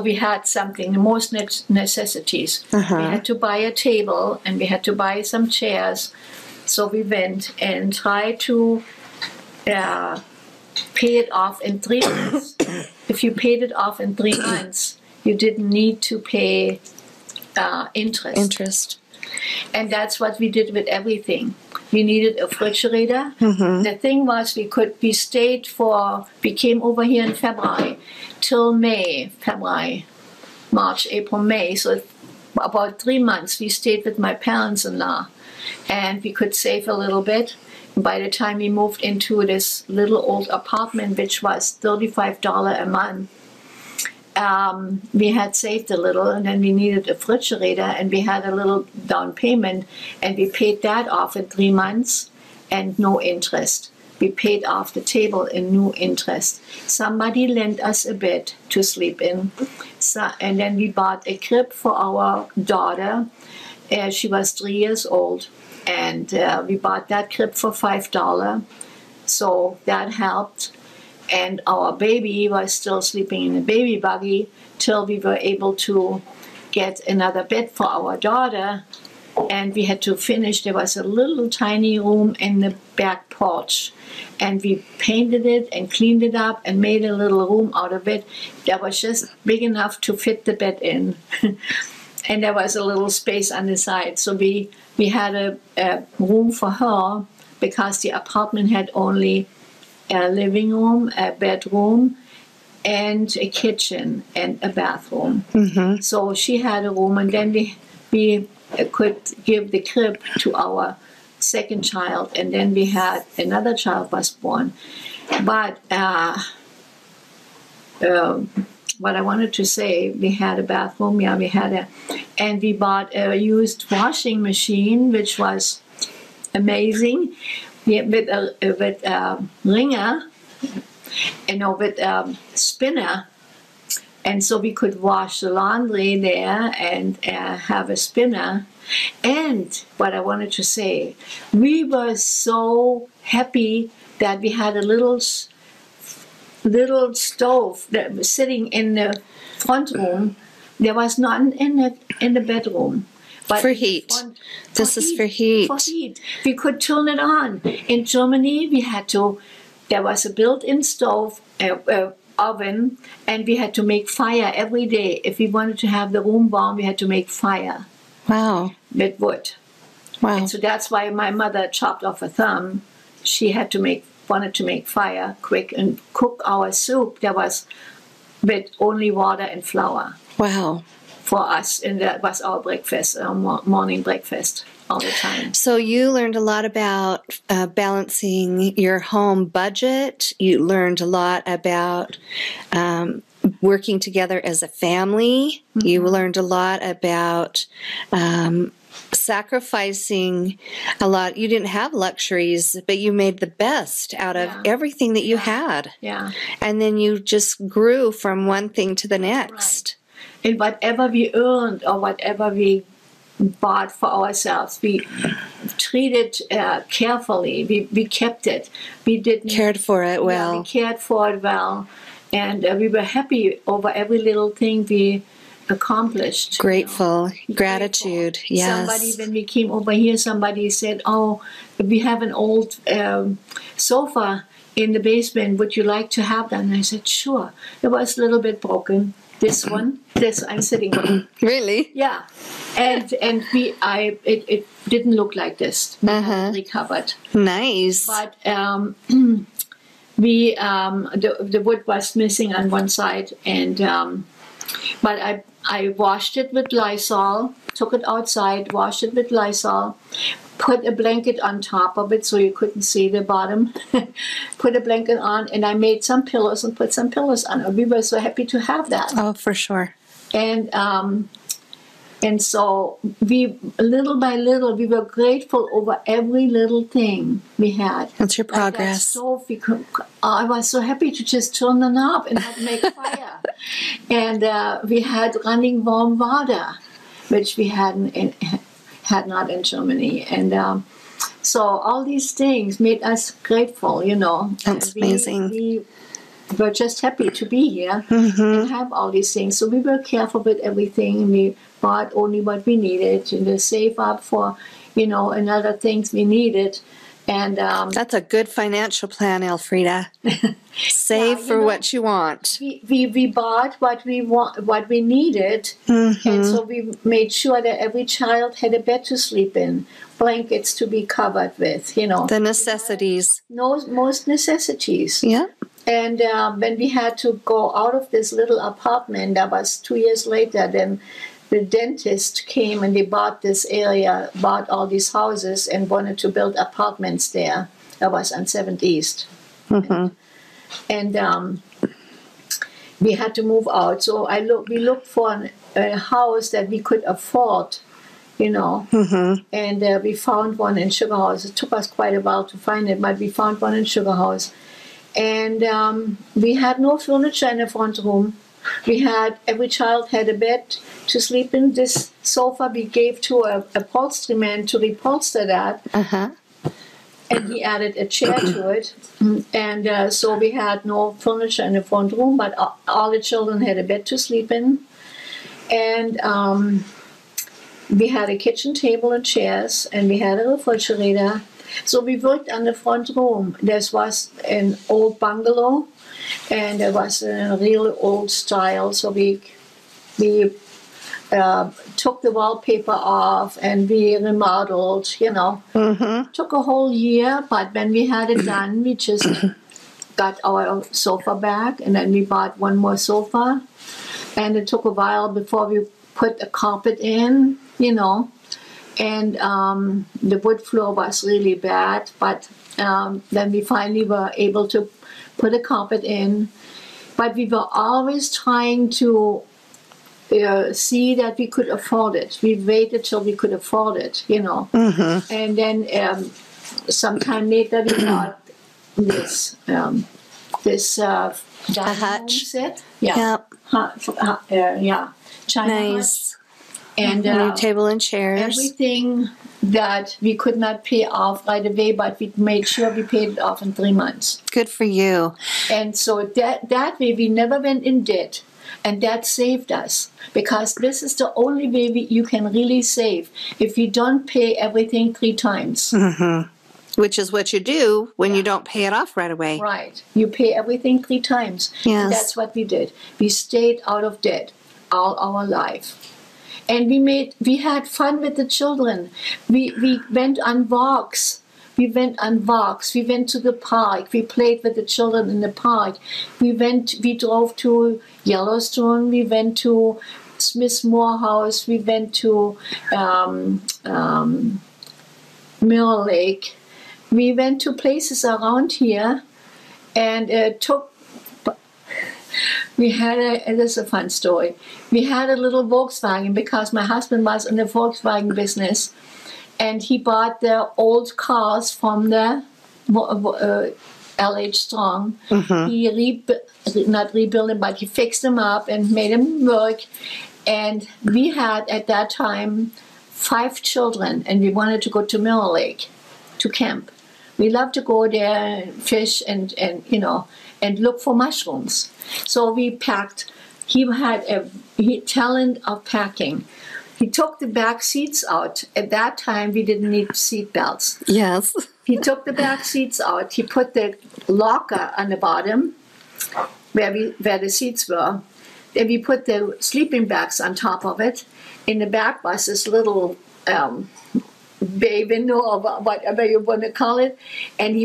we had something, the most necessities. We had to buy a table, and we had to buy some chairs. So we went and tried to pay it off in 3 months. If you paid it off in 3 months, you didn't need to pay interest. And that's what we did with everything. We needed a refrigerator. The thing was, we came over here in February till March, April, May. So about 3 months we stayed with my parents-in-law, and we could save a little bit. By the time we moved into this little old apartment, which was $35 a month, we had saved a little, and then we needed a refrigerator, and we had a little down payment, and we paid that off in 3 months and no interest. We paid off the table in no interest. Somebody lent us a bed to sleep in, and then we bought a crib for our daughter. She was 3 years old, and we bought that crib for $5, so that helped. And our baby was still sleeping in a baby buggy till we were able to get another bed for our daughter. And we had to finish. There was a little tiny room in the back porch, and we painted it and cleaned it up and made a little room out of it that was just big enough to fit the bed in. And there was a little space on the side. So we had a room for her, because the apartment had only a living room, a bedroom, and a kitchen and a bathroom. So she had a room, and then we could give the crib to our second child, and then we had another child was born. But what I wanted to say, we had a bathroom, and we bought a used washing machine, which was amazing. With a wringer, with a spinner, and so we could wash the laundry there and have a spinner. And what I wanted to say, we were so happy that we had a little stove that was sitting in the front room. There was none in the bedroom. But for heat. This is for heat. For heat. We could turn it on. In Germany, we had to there was a built-in stove, oven, and we had to make fire every day. If we wanted to have the room warm, we had to make fire. Wow. With wood. Wow. And so that's why my mother chopped off a thumb. She wanted to make fire quick and cook our soup that was with only water and flour. Wow. For us, and that was our breakfast, our morning breakfast all the time. So you learned a lot about balancing your home budget. You learned a lot about working together as a family. Mm-hmm. You learned a lot about sacrificing a lot. You didn't have luxuries, but you made the best out of everything that you had. Yeah. And then you just grew from one thing to the next. Right. And whatever we earned or whatever we bought for ourselves, we treated carefully. We kept it. We didn't cared for it well. Yeah, we cared for it well, and we were happy over every little thing we accomplished. Grateful, gratitude. Grateful. Yes. Somebody, when we came over here, somebody said, "Oh, we have an old sofa in the basement. Would you like to have that?" And I said, "Sure." It was a little bit broken. This one, this I'm sitting on. Really? Yeah, and it didn't look like this. We had it recovered. Nice. But the wood was missing on one side, and but I washed it with Lysol, took it outside, washed it with Lysol, put a blanket on top of it so you couldn't see the bottom, put a blanket on, and I made some pillows and put some pillows on it. We were so happy to have that. Oh, for sure. And so we, little by little, we were grateful over every little thing we had. That's your progress. Like that stove, I was so happy to just turn the knob and make fire. And we had running warm water, which we had not in Germany. And so all these things made us grateful, you know. That's amazing. We were just happy to be here and have all these things. So we were careful with everything. We bought only what we needed and save up for, you know, and other things we needed. And that's a good financial plan, Elfrieda. Save for what you want. We bought what we want, what we needed, and so we made sure that every child had a bed to sleep in, blankets to be covered with, you know. The necessities. Most necessities. Yeah. And when we had to go out of this little apartment, that was 2 years later, then the dentist came and they bought this area, bought all these houses and wanted to build apartments there. That was on 7th East. And we had to move out. So we looked for a house that we could afford, you know. And we found one in Sugar House. It took us quite a while to find it, but we found one in Sugar House. And we had no furniture in the front room. Every child had a bed to sleep in. This sofa we gave to a upholstery man to repolster that. And he added a chair to it. And so we had no furniture in the front room, but all the children had a bed to sleep in. And we had a kitchen table and chairs, and we had a refrigerator. So we worked on the front room. There was an old bungalow, and it was a real old style. So we took the wallpaper off and we remodeled, you know. Took a whole year, but when we had it done, we just got our sofa back, and then we bought one more sofa. And it took a while before we put a carpet in, you know. And the wood floor was really bad, but then we finally were able to put a carpet in. But we were always trying to see that we could afford it. We waited till we could afford it, you know. And then sometime later we got this dining room set. Yeah. China nice. Hut. And table and chairs. Everything that we could not pay off right away, but we made sure we paid it off in 3 months. Good for you. And so that way we never went in debt. And that saved us, because this is the only way you can really save, if you don't pay everything 3 times. Which is what you do when you don't pay it off right away. Right. You pay everything 3 times. Yes. And that's what we did. We stayed out of debt all our life. And we had fun with the children. We went on walks. We went to the park. We played with the children in the park. We drove to Yellowstone. We went to Smith Morehouse. We went to Mirror Lake. We went to places around here and it is a fun story. We had a little Volkswagen because my husband was in the Volkswagen business, and he bought the old cars from the LH Strong. He not rebuilt them, but he fixed them up and made them work. And we had at that time 5 children, and we wanted to go to Mirror Lake to camp. We love to go there and fish and look for mushrooms. So we packed. He had a talent of packing. He took the back seats out. At that time, we didn't need seat belts. Yes. He took the back seats out. He put the locker on the bottom where the seats were. Then we put the sleeping bags on top of it. In the back was this little bay window or whatever you want to call it, and he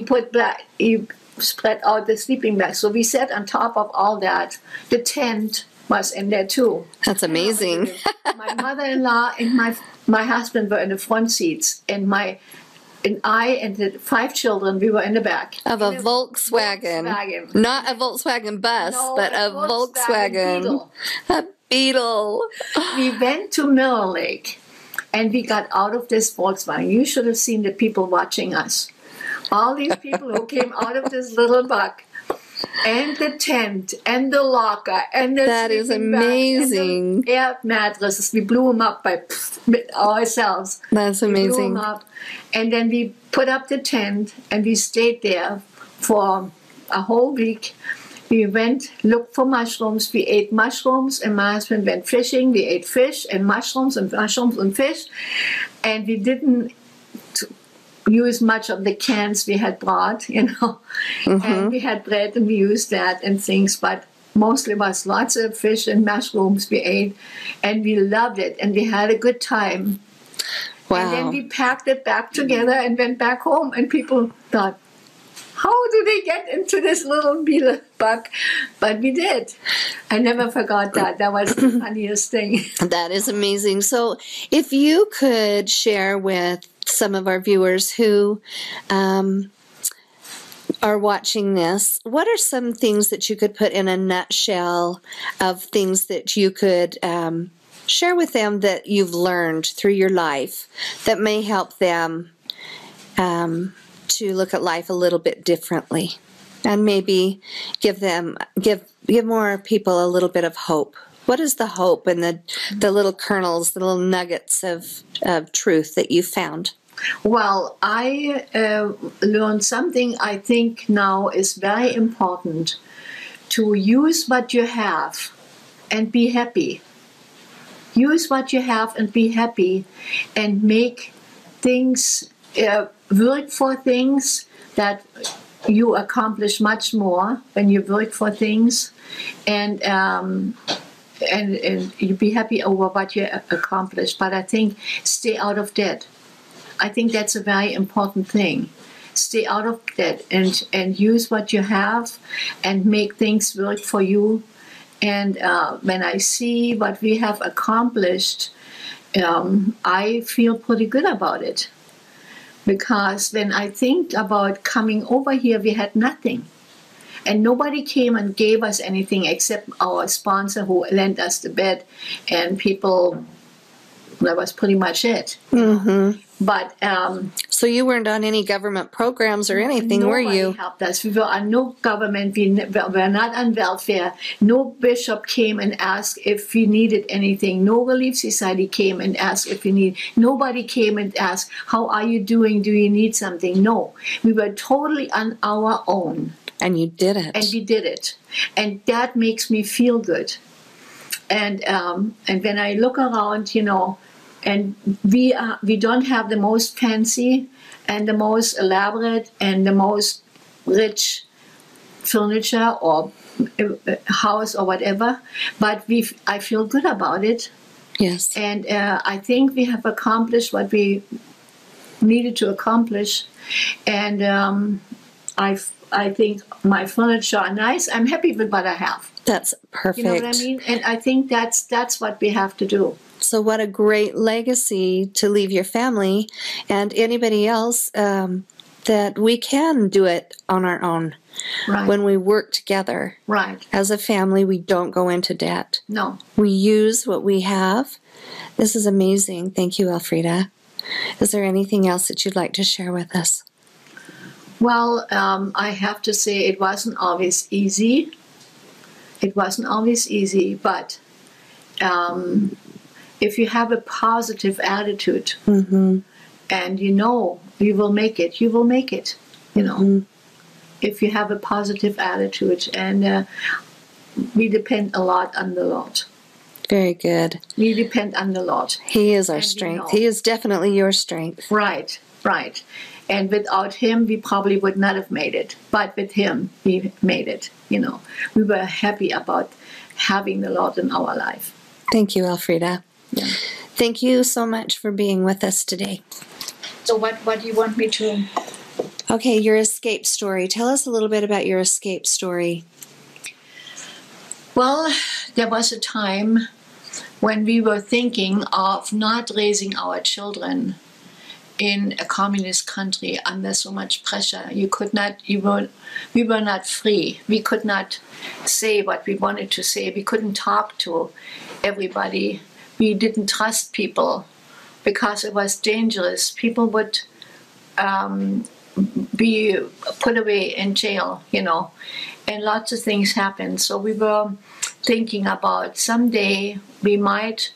spread out the sleeping bags. So we sat on top of all that. The tent was in there too. That's amazing. My mother-in-law and my husband were in the front seats, and I and the 5 children, we were in the back. Of a Volkswagen. Not a Volkswagen bus, but a Volkswagen. Beetle. A Beetle. We went to Mirror Lake, and we got out of this Volkswagen. You should have seen the people watching us. All these people who came out of this little buck, and the tent, and the locker, and the that is amazing. And the air mattresses. We blew them up ourselves. That's amazing. We blew them up, and then we put up the tent, and we stayed there for a whole week. We looked for mushrooms. We ate mushrooms, and my husband went fishing. We ate fish and mushrooms and fish, and we didn't use much of the cans we had brought, and we had bread and we used that and things, but mostly was lots of fish and mushrooms we ate, and we loved it, and we had a good time. Wow. And then we packed it back together and went back home, and people thought, how do they get into this little beetle buck? But we did. I never forgot that. That was the funniest thing. That is amazing. So if you could share with some of our viewers who are watching this, what are some things that you could put in a nutshell of things that you could share with them that you've learned through your life that may help them to look at life a little bit differently, and maybe give more people a little bit of hope? What is the hope and the little kernels, the little nuggets of truth that you found? Well, I learned something I think now is very important: to use what you have and be happy. Use what you have and be happy, and make things work for things that you accomplish much more when you work for things, and you be happy over what you accomplish. But I think stay out of debt. I think that's a very important thing. Stay out of debt and use what you have and make things work for you. And when I see what we have accomplished, I feel pretty good about it. Because when I think about coming over here, we had nothing. And nobody came and gave us anything except our sponsor who lent us the bed, and people. That was pretty much it. Mm-hmm. But so you weren't on any government programs or anything, were you? Nobody helped us. We were on no government. We were not on welfare. No bishop came and asked if we needed anything. No Relief Society came and asked if we need. Nobody came and asked, "How are you doing? Do you need something?" No, we were totally on our own. And you did it. And we did it, and that makes me feel good. And when I look around, and we don't have the most fancy and the most elaborate and the most rich furniture or house or whatever, but I feel good about it. Yes. And I think we have accomplished what we needed to accomplish, and I think my furniture are nice. I'm happy with what I have. That's perfect. You know what I mean? And I think that's what we have to do. So what a great legacy to leave your family and anybody else, that we can do it on our own. Right. When we work together. Right. As a family, we don't go into debt. No. We use what we have. This is amazing. Thank you, Elfrieda. Is there anything else that you'd like to share with us? Well, I have to say it wasn't always easy. It wasn't always easy, but if you have a positive attitude, and you know you will make it, you will make it, you know. If you have a positive attitude, and we depend a lot on the Lord. Very good. We depend on the Lord. He is our And strength. you know. He is definitely your strength. Right, right. And without Him, we probably would not have made it. But with Him, we made it, you know. We were happy about having the Lord in our life. Thank you, Elfrieda. Yeah. Thank you so much for being with us today. So what do you want me to... Okay, your escape story. Tell us a little bit about your escape story. Well, there was a time when we were thinking of not raising our children in a communist country under so much pressure. We were not free. We could not say what we wanted to say. We couldn't talk to everybody. We didn't trust people because it was dangerous. People would be put away in jail, you know, and lots of things happened. So we were thinking about someday we might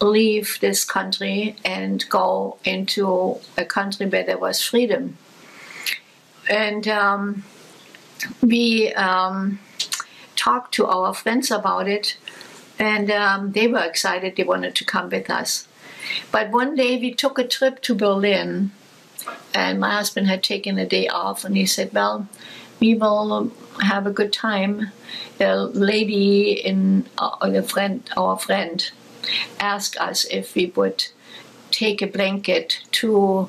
leave this country and go into a country where there was freedom. And we talked to our friends about it, and they were excited. They wanted to come with us. But one day we took a trip to Berlin, and my husband had taken a day off, and he said, well, we will have a good time. A lady, our friend, asked us if we would take a blanket to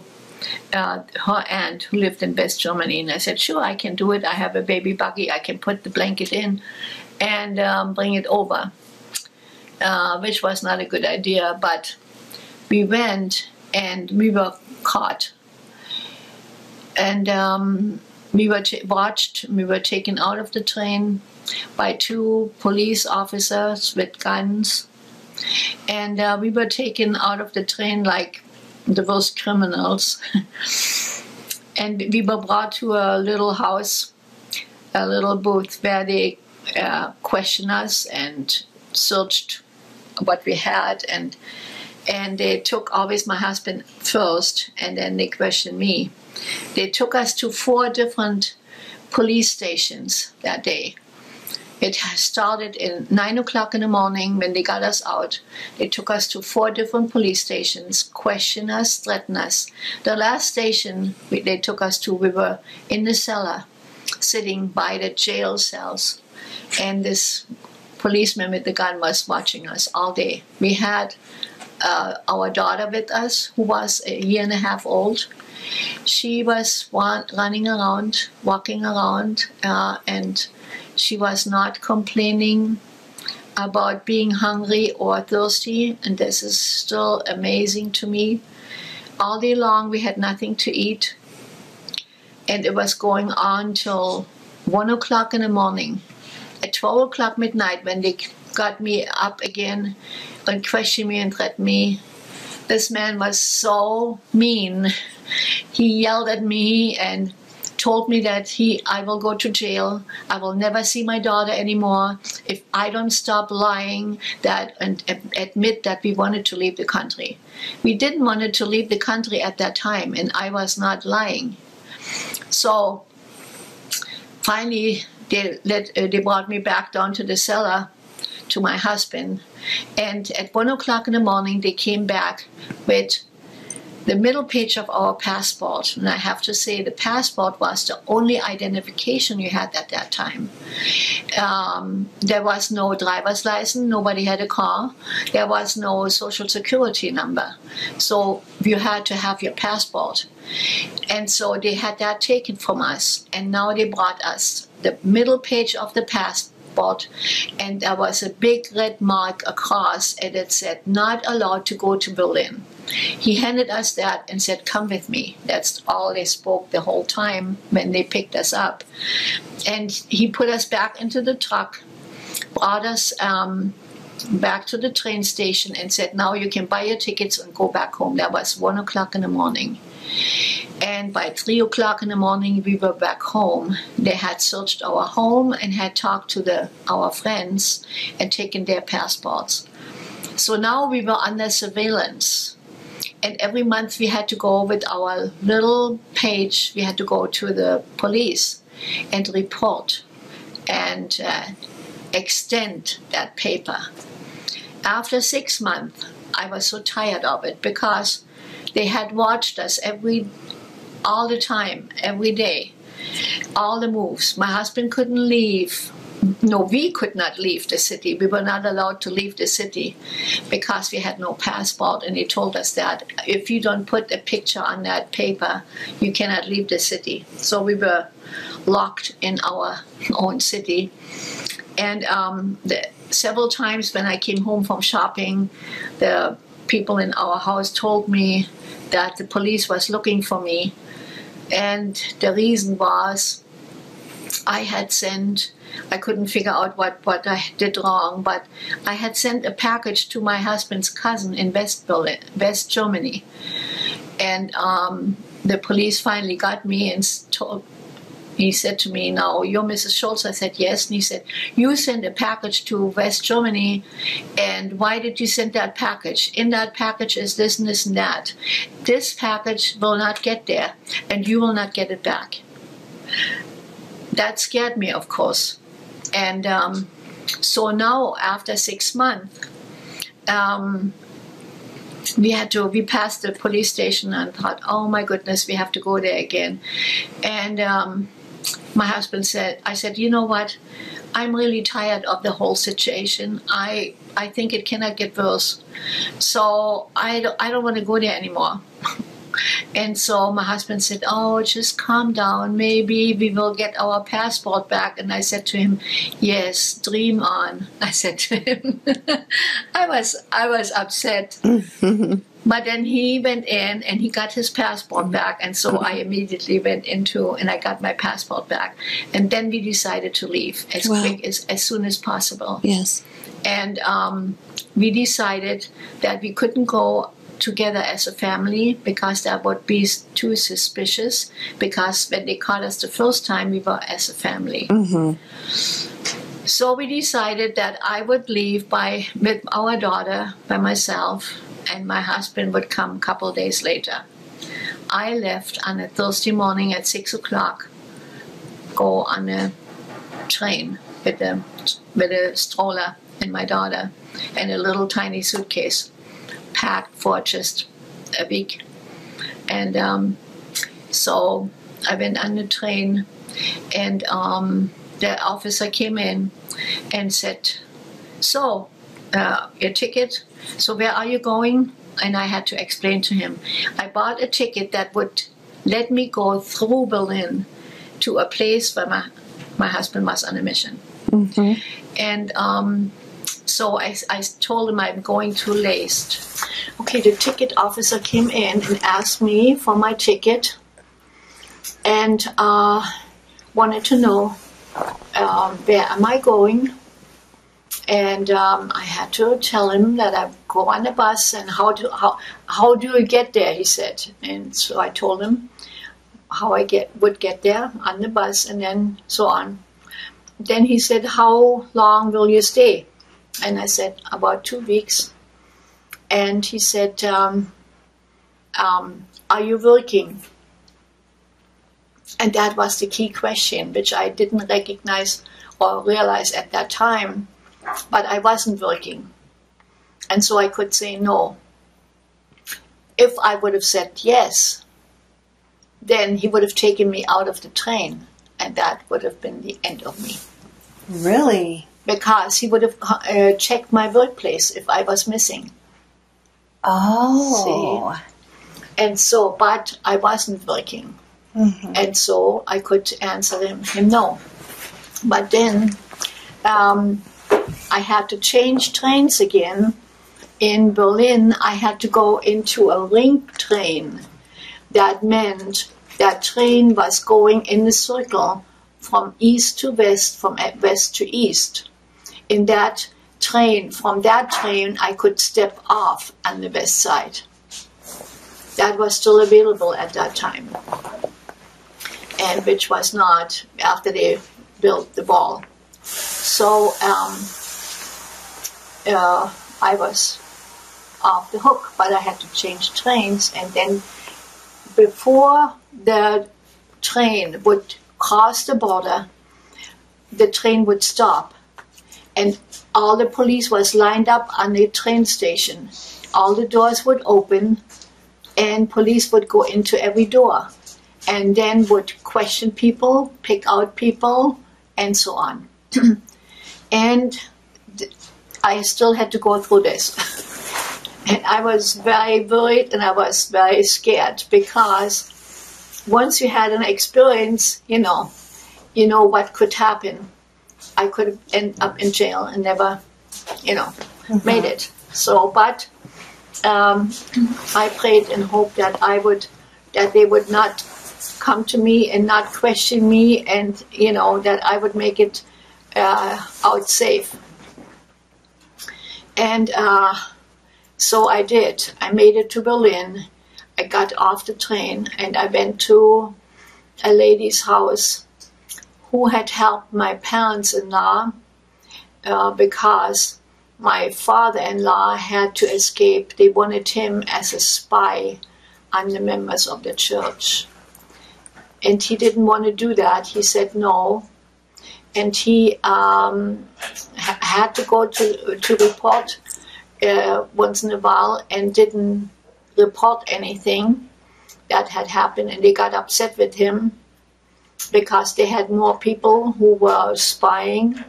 her aunt who lived in West Germany. And I said, sure, I can do it. I have a baby buggy. I can put the blanket in and bring it over, which was not a good idea. But we went, and we were caught. And we were watched. We were taken out of the train by 2 police officers with guns. And we were taken out of the train like the worst criminals. And we were brought to a little house, a little booth, where they questioned us and searched what we had. And they took always my husband first, and then they questioned me. They took us to 4 different police stations that day. It started at 9 o'clock in the morning when they got us out. They took us to 4 different police stations, questioned us, threatened us. The last station they took us to, we were in the cellar, sitting by the jail cells. And this policeman with the gun was watching us all day. We had our daughter with us, who was a year and a half old. She was running around, walking around, and she was not complaining about being hungry or thirsty, and this is still amazing to me. All day long we had nothing to eat, and it was going on till 1 o'clock in the morning. At 12 o'clock midnight, when they got me up again and questioned me and threatened me, this man was so mean. He yelled at me and told me that I will go to jail. I will never see my daughter anymore if I don't stop lying and admit that we wanted to leave the country. We didn't want to leave the country at that time, and I was not lying. So finally, they brought me back down to the cellar to my husband. And at 1 o'clock in the morning, they came back with the middle page of our passport. And I have to say, the passport was the only identification you had at that time. There was no driver's license, nobody had a car, there was no social security number. So you had to have your passport. And so they had that taken from us. And now they brought us the middle page of the passport, and there was a big red mark across, and it said, "Not allowed to go to Berlin." He handed us that and said, "Come with me." That's all they spoke the whole time when they picked us up. And he put us back into the truck, brought us back to the train station and said, "Now you can buy your tickets and go back home." That was 1 o'clock in the morning. And by 3 o'clock in the morning, we were back home. They had searched our home and had talked to our friends and taken their passports. So now we were under surveillance. And every month we had to go with our little page, we had to go to the police and report and extend that paper. After 6 months, I was so tired of it because they had watched us all the time, every day, all the moves. My husband couldn't leave. No, we could not leave the city. We were not allowed to leave the city because we had no passport, and they told us that if you don't put a picture on that paper, you cannot leave the city. So we were locked in our own city. And several times when I came home from shopping, the people in our house told me that the police was looking for me. And the reason was I couldn't figure out what I did wrong, but I had sent a package to my husband's cousin in West Germany. And the police finally got me and he said to me, "Now, you're Mrs. Shulz?" I said, "Yes." And he said, "You sent a package to West Germany, and why did you send that package? In that package is this and this and that. This package will not get there, and you will not get it back." That scared me, of course. And so now, after 6 months, we passed the police station and thought, "Oh my goodness, we have to go there again." And my husband said, I said, "You know what? I'm really tired of the whole situation. I think it cannot get worse. So I don't want to go there anymore." And so my husband said, "Oh, just calm down. Maybe we will get our passport back." And I said to him, "Yes, dream on." I said to him. I was upset. But then he went in and he got his passport back. And so I immediately went and I got my passport back. And then we decided to leave as soon as possible. Yes. And we decided that we couldn't go together as a family because that would be too suspicious, because when they caught us the first time, we were as a family. Mm-hmm. So we decided that I would leave with our daughter by myself, and my husband would come a couple days later. I left on a Thursday morning at 6 o'clock, go on a train with a stroller and my daughter and a little tiny suitcase, packed for just a week. And so I went on the train, and the officer came in and said, "So, your ticket, so where are you going?" And I had to explain to him. I bought a ticket that would let me go through Berlin to a place where my husband was on a mission. Mm-hmm. And so I told him I'm going to Laced. Okay, the ticket officer came in and asked me for my ticket and wanted to know where am I going. And I had to tell him that I go on the bus, and how do you get there, he said. And so I told him how I would get there on the bus, and then so on. Then he said, "How long will you stay?" And I said, "About 2 weeks." And he said, "Are you working?" And that was the key question, which I didn't recognize or realize at that time. but I wasn't working. And so I could say no. If I would have said yes, then he would have taken me out of the train, and that would have been the end of me. Really? Because he would have checked my workplace if I was missing. Oh. See? And so, but I wasn't working. Mm-hmm. And so I could answer him no. But then I had to change trains again. In Berlin, I had to go into a ring train. That meant that train was going in a circle from east to west, from west to east. In that train, from that train, I could step off on the west side. That was still available at that time, and which was not after they built the wall. So I was off the hook, but I had to change trains, and then before the train would cross the border, the train would stop, and all the police was lined up on the train station. All the doors would open, and police would go into every door, and then would question people, pick out people, and so on. And I still had to go through this. And I was very worried, and I was very scared, because once you had an experience, you know what could happen. I could end up in jail and never, made it. So, but I prayed and hoped that they would not come to me and not question me, and that I would make it out safe. And so I did. I made it to Berlin. I got off the train, and I went to a lady's house who had helped my parents-in-law because my father-in-law had to escape. They wanted him as a spy on the members of the church. And he didn't want to do that. He said no. And he had to go to report once in a while, and didn't report anything that had happened. And they got upset with him because they had more people who were spying.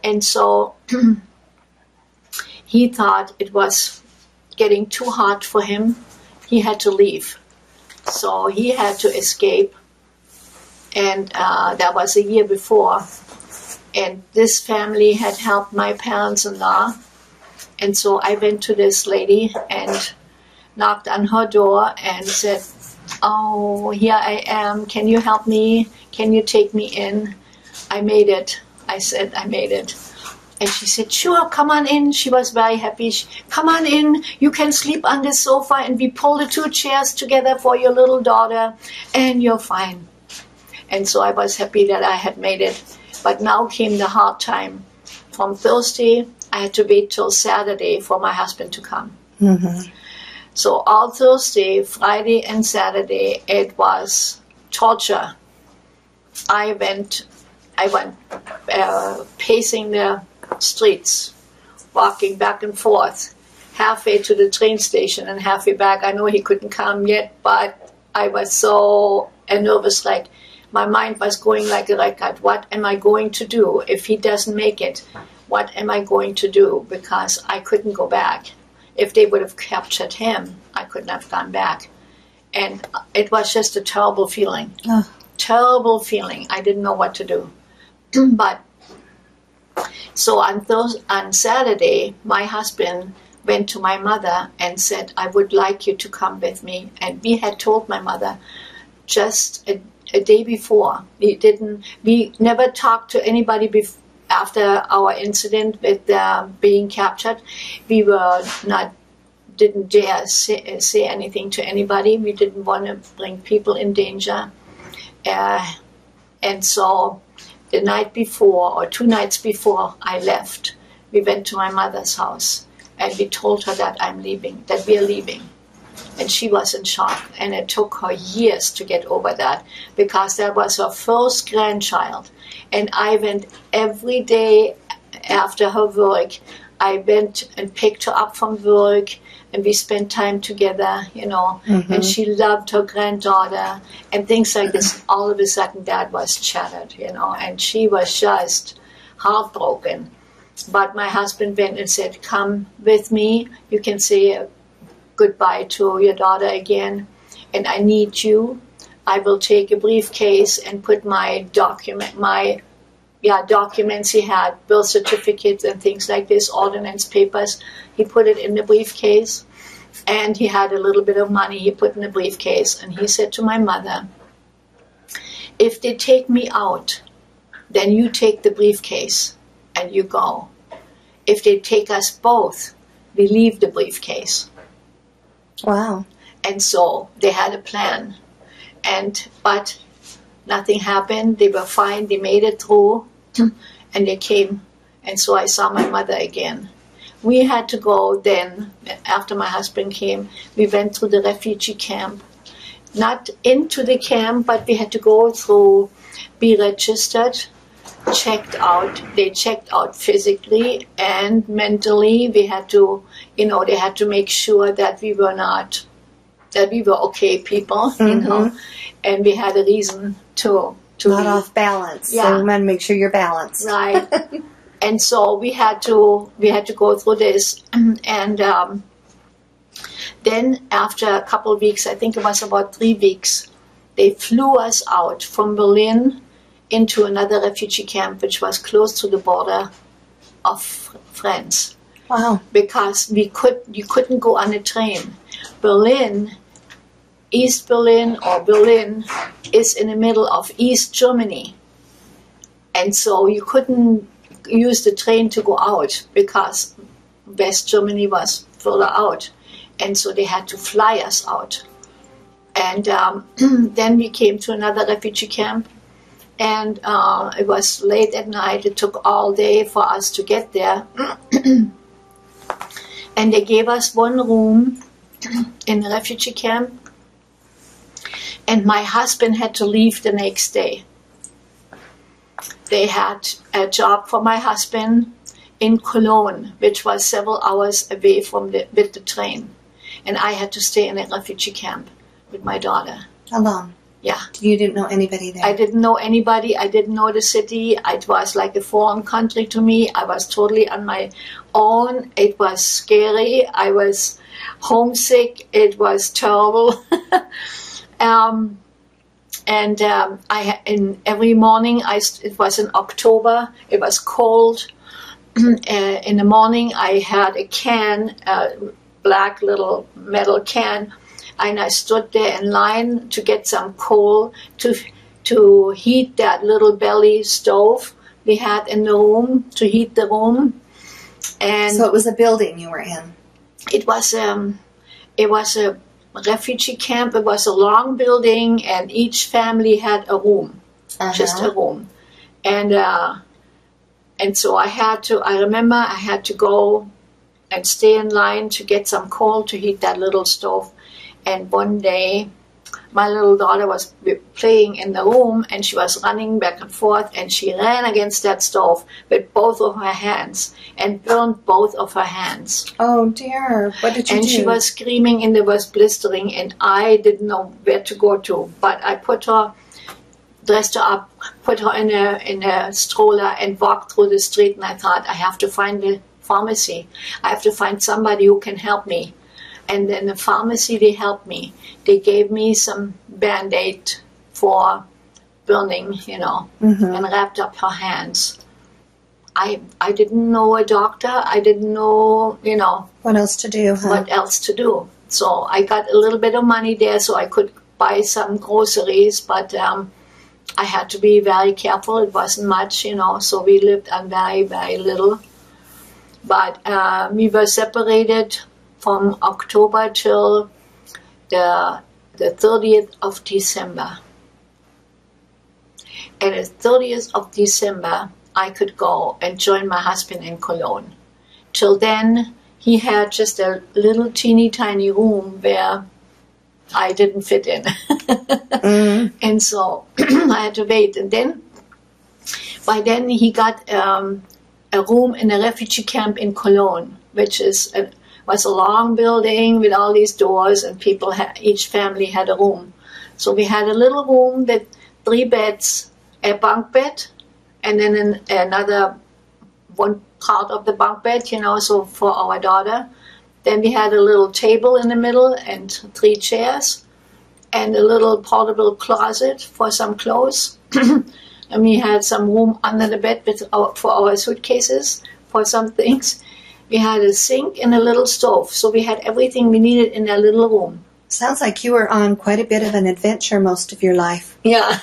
And so he thought it was getting too hard for him. He had to leave. So he had to escape. And that was a year before. And this family had helped my parents-in-law. And so I went to this lady and knocked on her door and said, "Oh, here I am. Can you help me? Can you take me in?" I made it. I said, I made it. And she said, "Sure, come on in." She was very happy. "Come on in. You can sleep on the sofa, and we pull the 2 chairs together for your little daughter, and you're fine." And so I was happy that I had made it. But now came the hard time. From Thursday, I had to wait till Saturday for my husband to come. Mm-hmm. So all Thursday, Friday, and Saturday, it was torture. I went pacing the streets, walking back and forth, halfway to the train station and halfway back. I know he couldn't come yet, but I was so nervous, like my mind was going like a record. What am I going to do if he doesn't make it? What am I going to do? Because I couldn't go back. If they would have captured him, I couldn't have gone back. And it was just a terrible feeling. Terrible feeling. I didn't know what to do. But so on Saturday, my husband went to my mother and said, "I would like you to come with me." And we had told my mother just a day before. We never talked to anybody after our incident with being captured. We didn't dare say anything to anybody. We didn't want to bring people in danger. And so the night before, or 2 nights before I left, we went to my mother's house, and we told her that we are leaving. And she was in shock, and it took her years to get over that, because that was her first grandchild. And I went every day after her work, I went and picked her up from work, and we spent time together, and she loved her granddaughter and things like this. All of a sudden, that was shattered, and she was just heartbroken. But my husband went and said, come with me. You can say goodbye to your daughter again, and I need you. I will take a briefcase and put my documents he had, birth certificates and things like this, ordinance papers. He put it in the briefcase, and he had a little bit of money he put in the briefcase. And he said to my mother, if they take me out, then you take the briefcase and you go. If they take us both, we leave the briefcase. Wow. And so they had a plan. But nothing happened. They were fine. They made it through, and they came. And so I saw my mother again. We had to go then, after my husband came, we went through the refugee camp. Not into the camp, but we had to go through, be registered, checked out. They checked out physically and mentally. We had to, they had to make sure that we were okay people, and we had a reason to not be off balance. Yeah. So you want to make sure you're balanced. Right. And so we had to go through this, and then after a couple of weeks, I think it was about 3 weeks, they flew us out from Berlin into another refugee camp, which was close to the border of France. Wow. Because you couldn't go on a train. East Berlin or Berlin is in the middle of East Germany. And so you couldn't use the train to go out because West Germany was further out. And so they had to fly us out. And then we came to another refugee camp. And it was late at night. It took all day for us to get there. And they gave us one room in the refugee camp. And my husband had to leave the next day. They had a job for my husband in Cologne, which was several hours away with the train. And I had to stay in a refugee camp with my daughter. Alone? Yeah. You didn't know anybody there? I didn't know anybody. I didn't know the city. It was like a foreign country to me. I was totally on my own. It was scary. I was homesick. It was terrible. Every morning, it was in October, it was cold. In the morning, I had a can, a black little metal can, and I stood there in line to get some coal to heat that little belly stove we had in the room, to heat the room. And so it was a building you were in? It was a refugee camp. It was a long building, and each family had a room, just a room. And so I remember I had to go and stay in line to get some coal to heat that little stove. And one day, my little daughter was playing in the room, and she was running back and forth, and she ran against that stove with both of her hands and burned both of her hands. Oh dear, what did you do? And she was screaming, and it was blistering, and I didn't know where to go to. But I dressed her up, put her in a stroller, and walked through the street, and I thought, I have to find the pharmacy. I have to find somebody who can help me. And then the pharmacy, they helped me. They gave me some Band-Aid for burning, and wrapped up her hands. I didn't know a doctor. I didn't know, what else to do, huh? What else to do. So I got a little bit of money there so I could buy some groceries, but I had to be very careful. It wasn't much, so we lived on very, very little. But we were separated from October till the 30th of December. And the 30th of December, I could go and join my husband in Cologne. Till then, he had just a little teeny tiny room where I didn't fit in. And so I had to wait. And then, by then he got a room in a refugee camp in Cologne, which was a long building with all these doors, and each family had a room. So we had a little room with 3 beds, a bunk bed, and then another one part of the bunk bed, so for our daughter. Then we had a little table in the middle and 3 chairs, and a little portable closet for some clothes. And we had some room under the bed for our suitcases, for some things. We had a sink and a little stove. So we had everything we needed in a little room. Sounds like you were on quite a bit of an adventure most of your life. Yeah.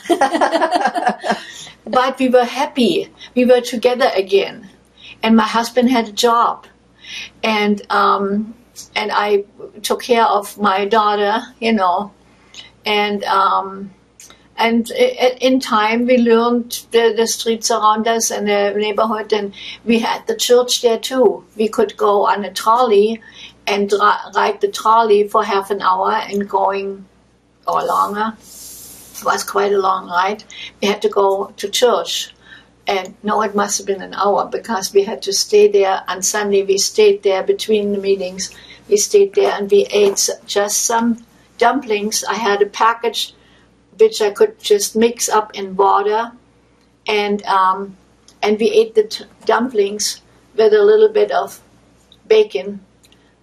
But we were happy. We were together again. And my husband had a job. And I took care of my daughter, And in time, we learned the streets around us and the neighborhood, and we had the church there too. We could go on a trolley and ride the trolley for half an hour and going, or longer. It was quite a long ride. We had to go to church. And no, it must have been an hour, because we had to stay there. On Sunday, we stayed there between the meetings. We stayed there and we ate just some dumplings. I had a package which I could just mix up in water, and we ate the dumplings with a little bit of bacon,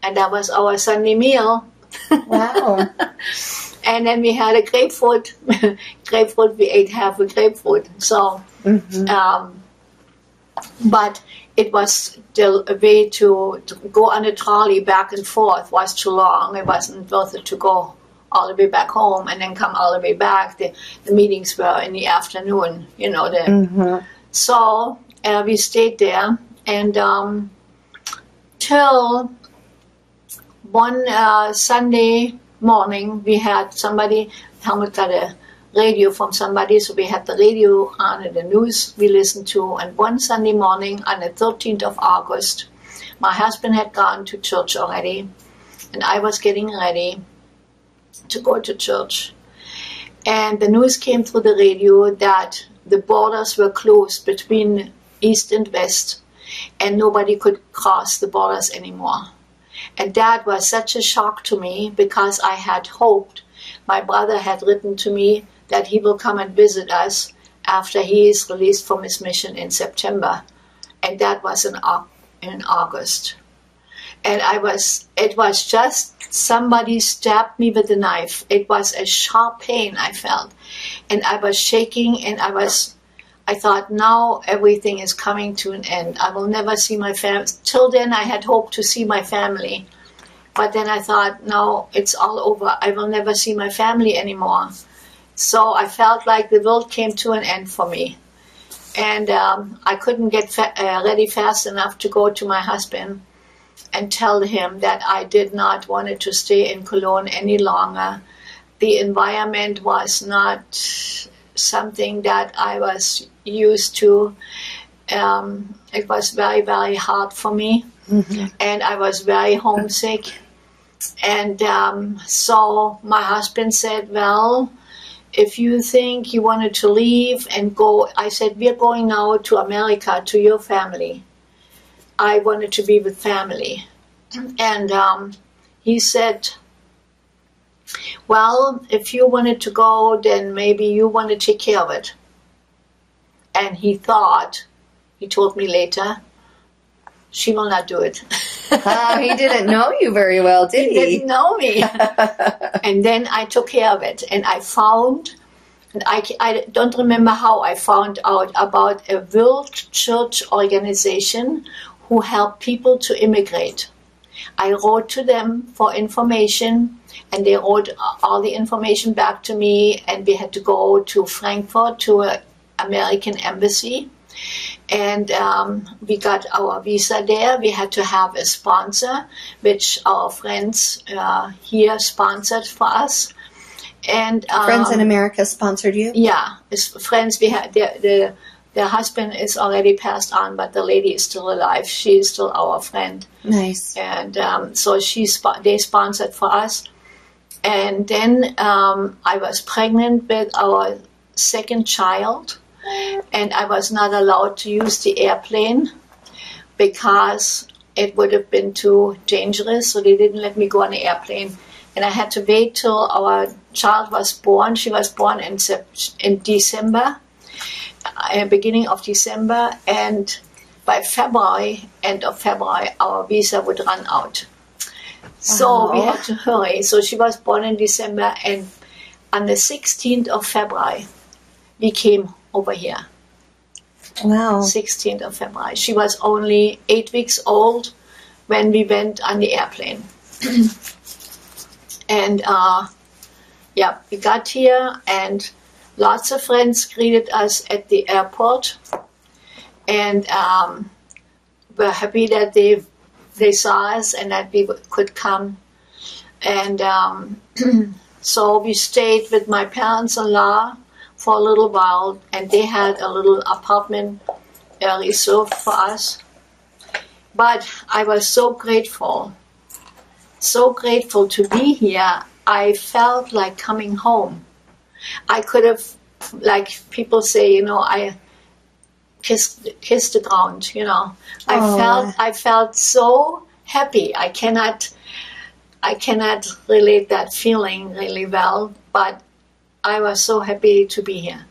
and that was our Sunday meal. Wow. And then we had a grapefruit. We ate half a grapefruit. So, but it was still a way to go on a trolley back and forth was too long. It wasn't worth it to go all the way back home and then come all the way back. The meetings were in the afternoon, So we stayed there, and till one Sunday morning, we had somebody, Helmut got a radio from somebody, so we had the radio on and the news we listened to. And one Sunday morning on the 13th of August, my husband had gone to church already, and I was getting ready to go to church. And the news came through the radio that the borders were closed between East and West, and nobody could cross the borders anymore. And that was such a shock to me, because I had hoped, my brother had written to me that he will come and visit us after he is released from his mission in September. And that was in August. And it was just somebody stabbed me with a knife. It was a sharp pain I felt. And I was shaking, and I thought, now everything is coming to an end. I will never see my family. Till then, I had hoped to see my family. But then I thought, no, it's all over. I will never see my family anymore. So I felt like the world came to an end for me. And I couldn't get ready fast enough to go to my husband and tell him that I did not want to stay in Cologne any longer. The environment was not something that I was used to. It was very, very hard for me, and I was very homesick. And so my husband said, well, if you think you wanted to leave and go, I said, we're going now to America, to your family. I wanted to be with family. And he said, well, if you wanted to go, then maybe you want to take care of it. And he thought, he told me later, she will not do it. Oh, he didn't know you very well, did he? He didn't know me. And then I took care of it. And I found, and I don't remember how I found out about a World Church organization who help people to immigrate. I wrote to them for information, and they wrote all the information back to me, and we had to go to Frankfurt to an American embassy, and we got our visa there. We had to have a sponsor, which our friends here sponsored for us. And friends in America sponsored you? Yeah, friends. We had their husband is already passed on, but the lady is still alive. She is still our friend. Nice. And so they sponsored for us. And then I was pregnant with our second child, and I was not allowed to use the airplane. because it would have been too dangerous, so they didn't let me go on the airplane. And I had to wait till our child was born. She was born in December, beginning of December, and by February, end of February, our visa would run out. So we had to hurry. So she was born in December, and on the 16th of February, we came over here. Wow. 16th of February. She was only 8 weeks old when we went on the airplane. And yeah, we got here, and lots of friends greeted us at the airport, and we're happy that they saw us and that we could come. And so we stayed with my parents-in-law for a little while, and they had a little apartment reserved for us. But I was so grateful to be here. I felt like coming home. I could have, like people say, you know, I kissed the ground, you know. I felt so happy. I cannot relate that feeling really well, but I was so happy to be here.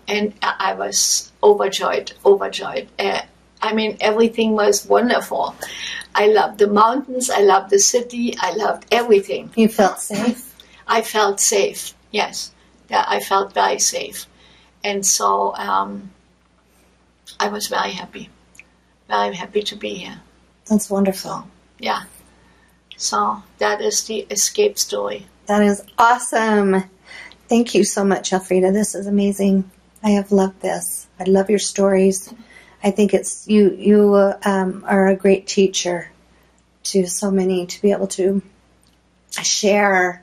And I was overjoyed. I mean, everything was wonderful. I loved the mountains, I loved the city, I loved everything. You felt safe? I felt safe, yes. Yeah, I felt very safe. And so I was very happy to be here. That's wonderful. Yeah. So that is the escape story. That is awesome. Thank you so much, Elfrieda. This is amazing. I have loved this. I love your stories. I think it's you are a great teacher to so many, to be able to share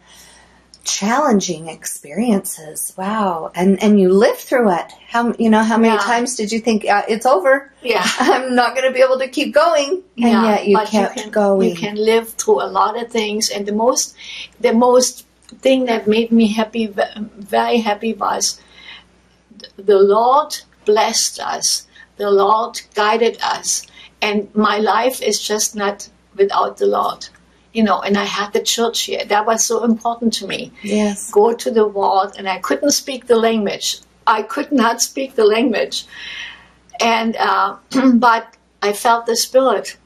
challenging experiences. Wow. And you lived through it. How many times did you think it's over? Yeah. I'm not going to be able to keep going. And yet you kept going. You can live through a lot of things, and the most thing that made me happy, very happy, was the Lord blessed us. The Lord guided us, and my life is just not without the Lord, you know. And I had the church here. That was so important to me. Yes. Go to the world, and I couldn't speak the language. I could not speak the language, and but I felt the Spirit.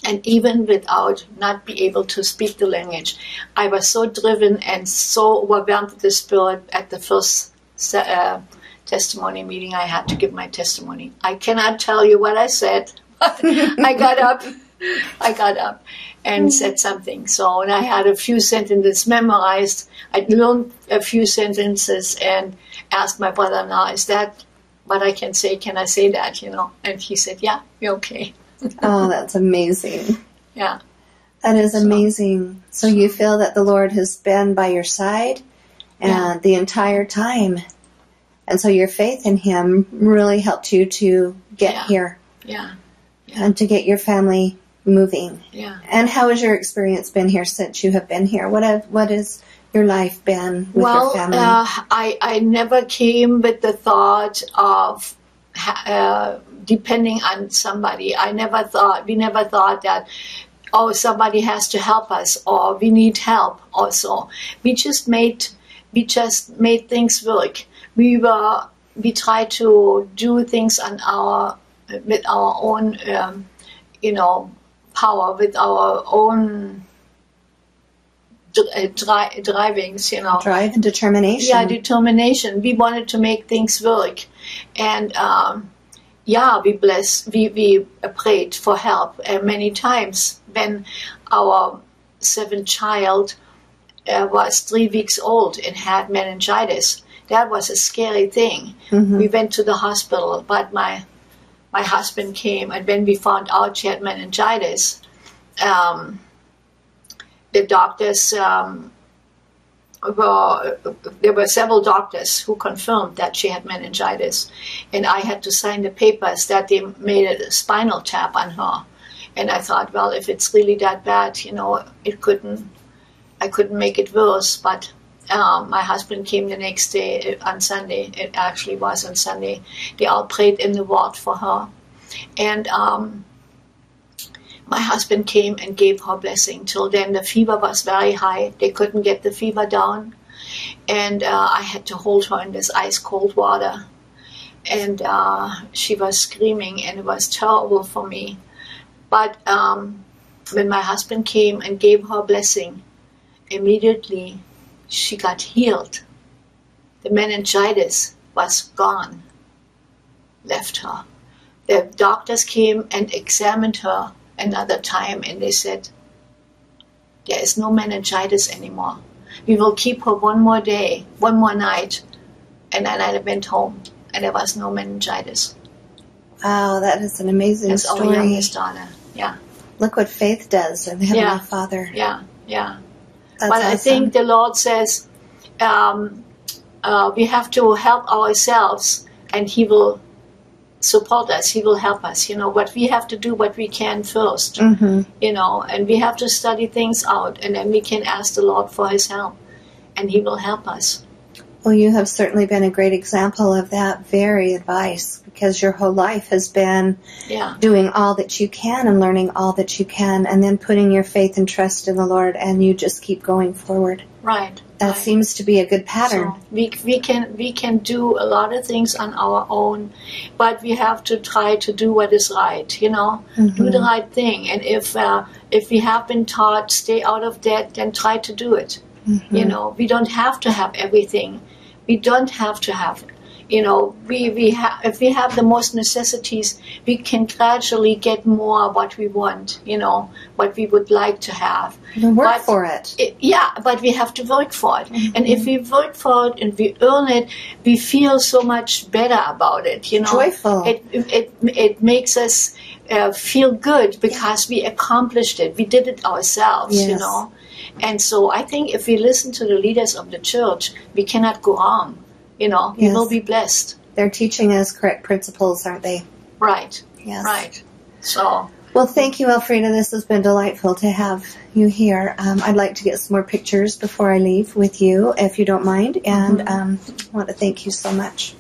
And even without not be able to speak the language, I was so driven and so overwhelmed with the Spirit at the first testimony meeting. I had to give my testimony. I cannot tell you what I said, but I got up and said something. So, and I had a few sentences memorized. I learned a few sentences and asked my brother-in-law, is that what I can say? Can I say that, you know? And he said, yeah, you're okay. Oh, that's amazing. Yeah. That is amazing. So you feel that the Lord has been by your side and the entire time. And so your faith in Him really helped you to get here. Yeah. And to get your family moving. Yeah. And how has your experience been here since you have been here? What has your life been with your family? I never came with the thought of depending on somebody. We never thought that, oh, somebody has to help us, or we need help also. We just made things work. We tried to do things with our own, power, with our own drivings, you know. Drive and determination. Yeah, determination. We wanted to make things work. And we prayed for help many times. When our 7th child was 3 weeks old and had meningitis, that was a scary thing. Mm-hmm. We went to the hospital, but my husband came, and when we found out she had meningitis, the doctors, there were several doctors who confirmed that she had meningitis, and I had to sign the papers that they made a spinal tap on her. And I thought, well, if it's really that bad, you know, I couldn't make it worse. But my husband came the next day on Sunday. It actually was on Sunday. They all prayed in the ward for her. And my husband came and gave her blessing. Till then, the fever was very high. They couldn't get the fever down. And I had to hold her in this ice-cold water. And she was screaming, and it was terrible for me. But when my husband came and gave her blessing, immediately she got healed. The meningitis was gone, left her. The doctors came and examined her another time, and they said, there is no meningitis anymore. We will keep her one more day, one more night. And then I went home, and there was no meningitis. Wow, that is an amazing That's story. our youngest daughter. Yeah. Look what faith does in the Heavenly Father. Yeah, yeah. That's But awesome. I think the Lord says we have to help ourselves, and He will support us. He will help us. You know, what we have to do, what we can first. You know, and we have to study things out, and then we can ask the Lord for His help, and He will help us. Well, you have certainly been a great example of that very advice, because your whole life has been doing all that you can and learning all that you can, and then putting your faith and trust in the Lord, and you just keep going forward. Right. That seems to be a good pattern. So we can do a lot of things on our own, but we have to try to do what is right. You know, do the right thing. And if we have been taught stay out of debt, then try to do it. You know, we don't have to have everything. We don't have to have, you know, if we have the most necessities, we can gradually get more what we want, you know, what we would like to have. Work for it. But we have to work for it. And if we work for it and we earn it, we feel so much better about it, you know. Joyful. It makes us feel good because we accomplished it. We did it ourselves, you know. And so I think if we listen to the leaders of the church, we cannot go wrong. You know, we will be blessed. They're teaching us correct principles, aren't they? Right. Yes. Right. So. Well, thank you, Elfrieda. This has been delightful to have you here. I'd like to get some more pictures before I leave with you, if you don't mind. And I want to thank you so much.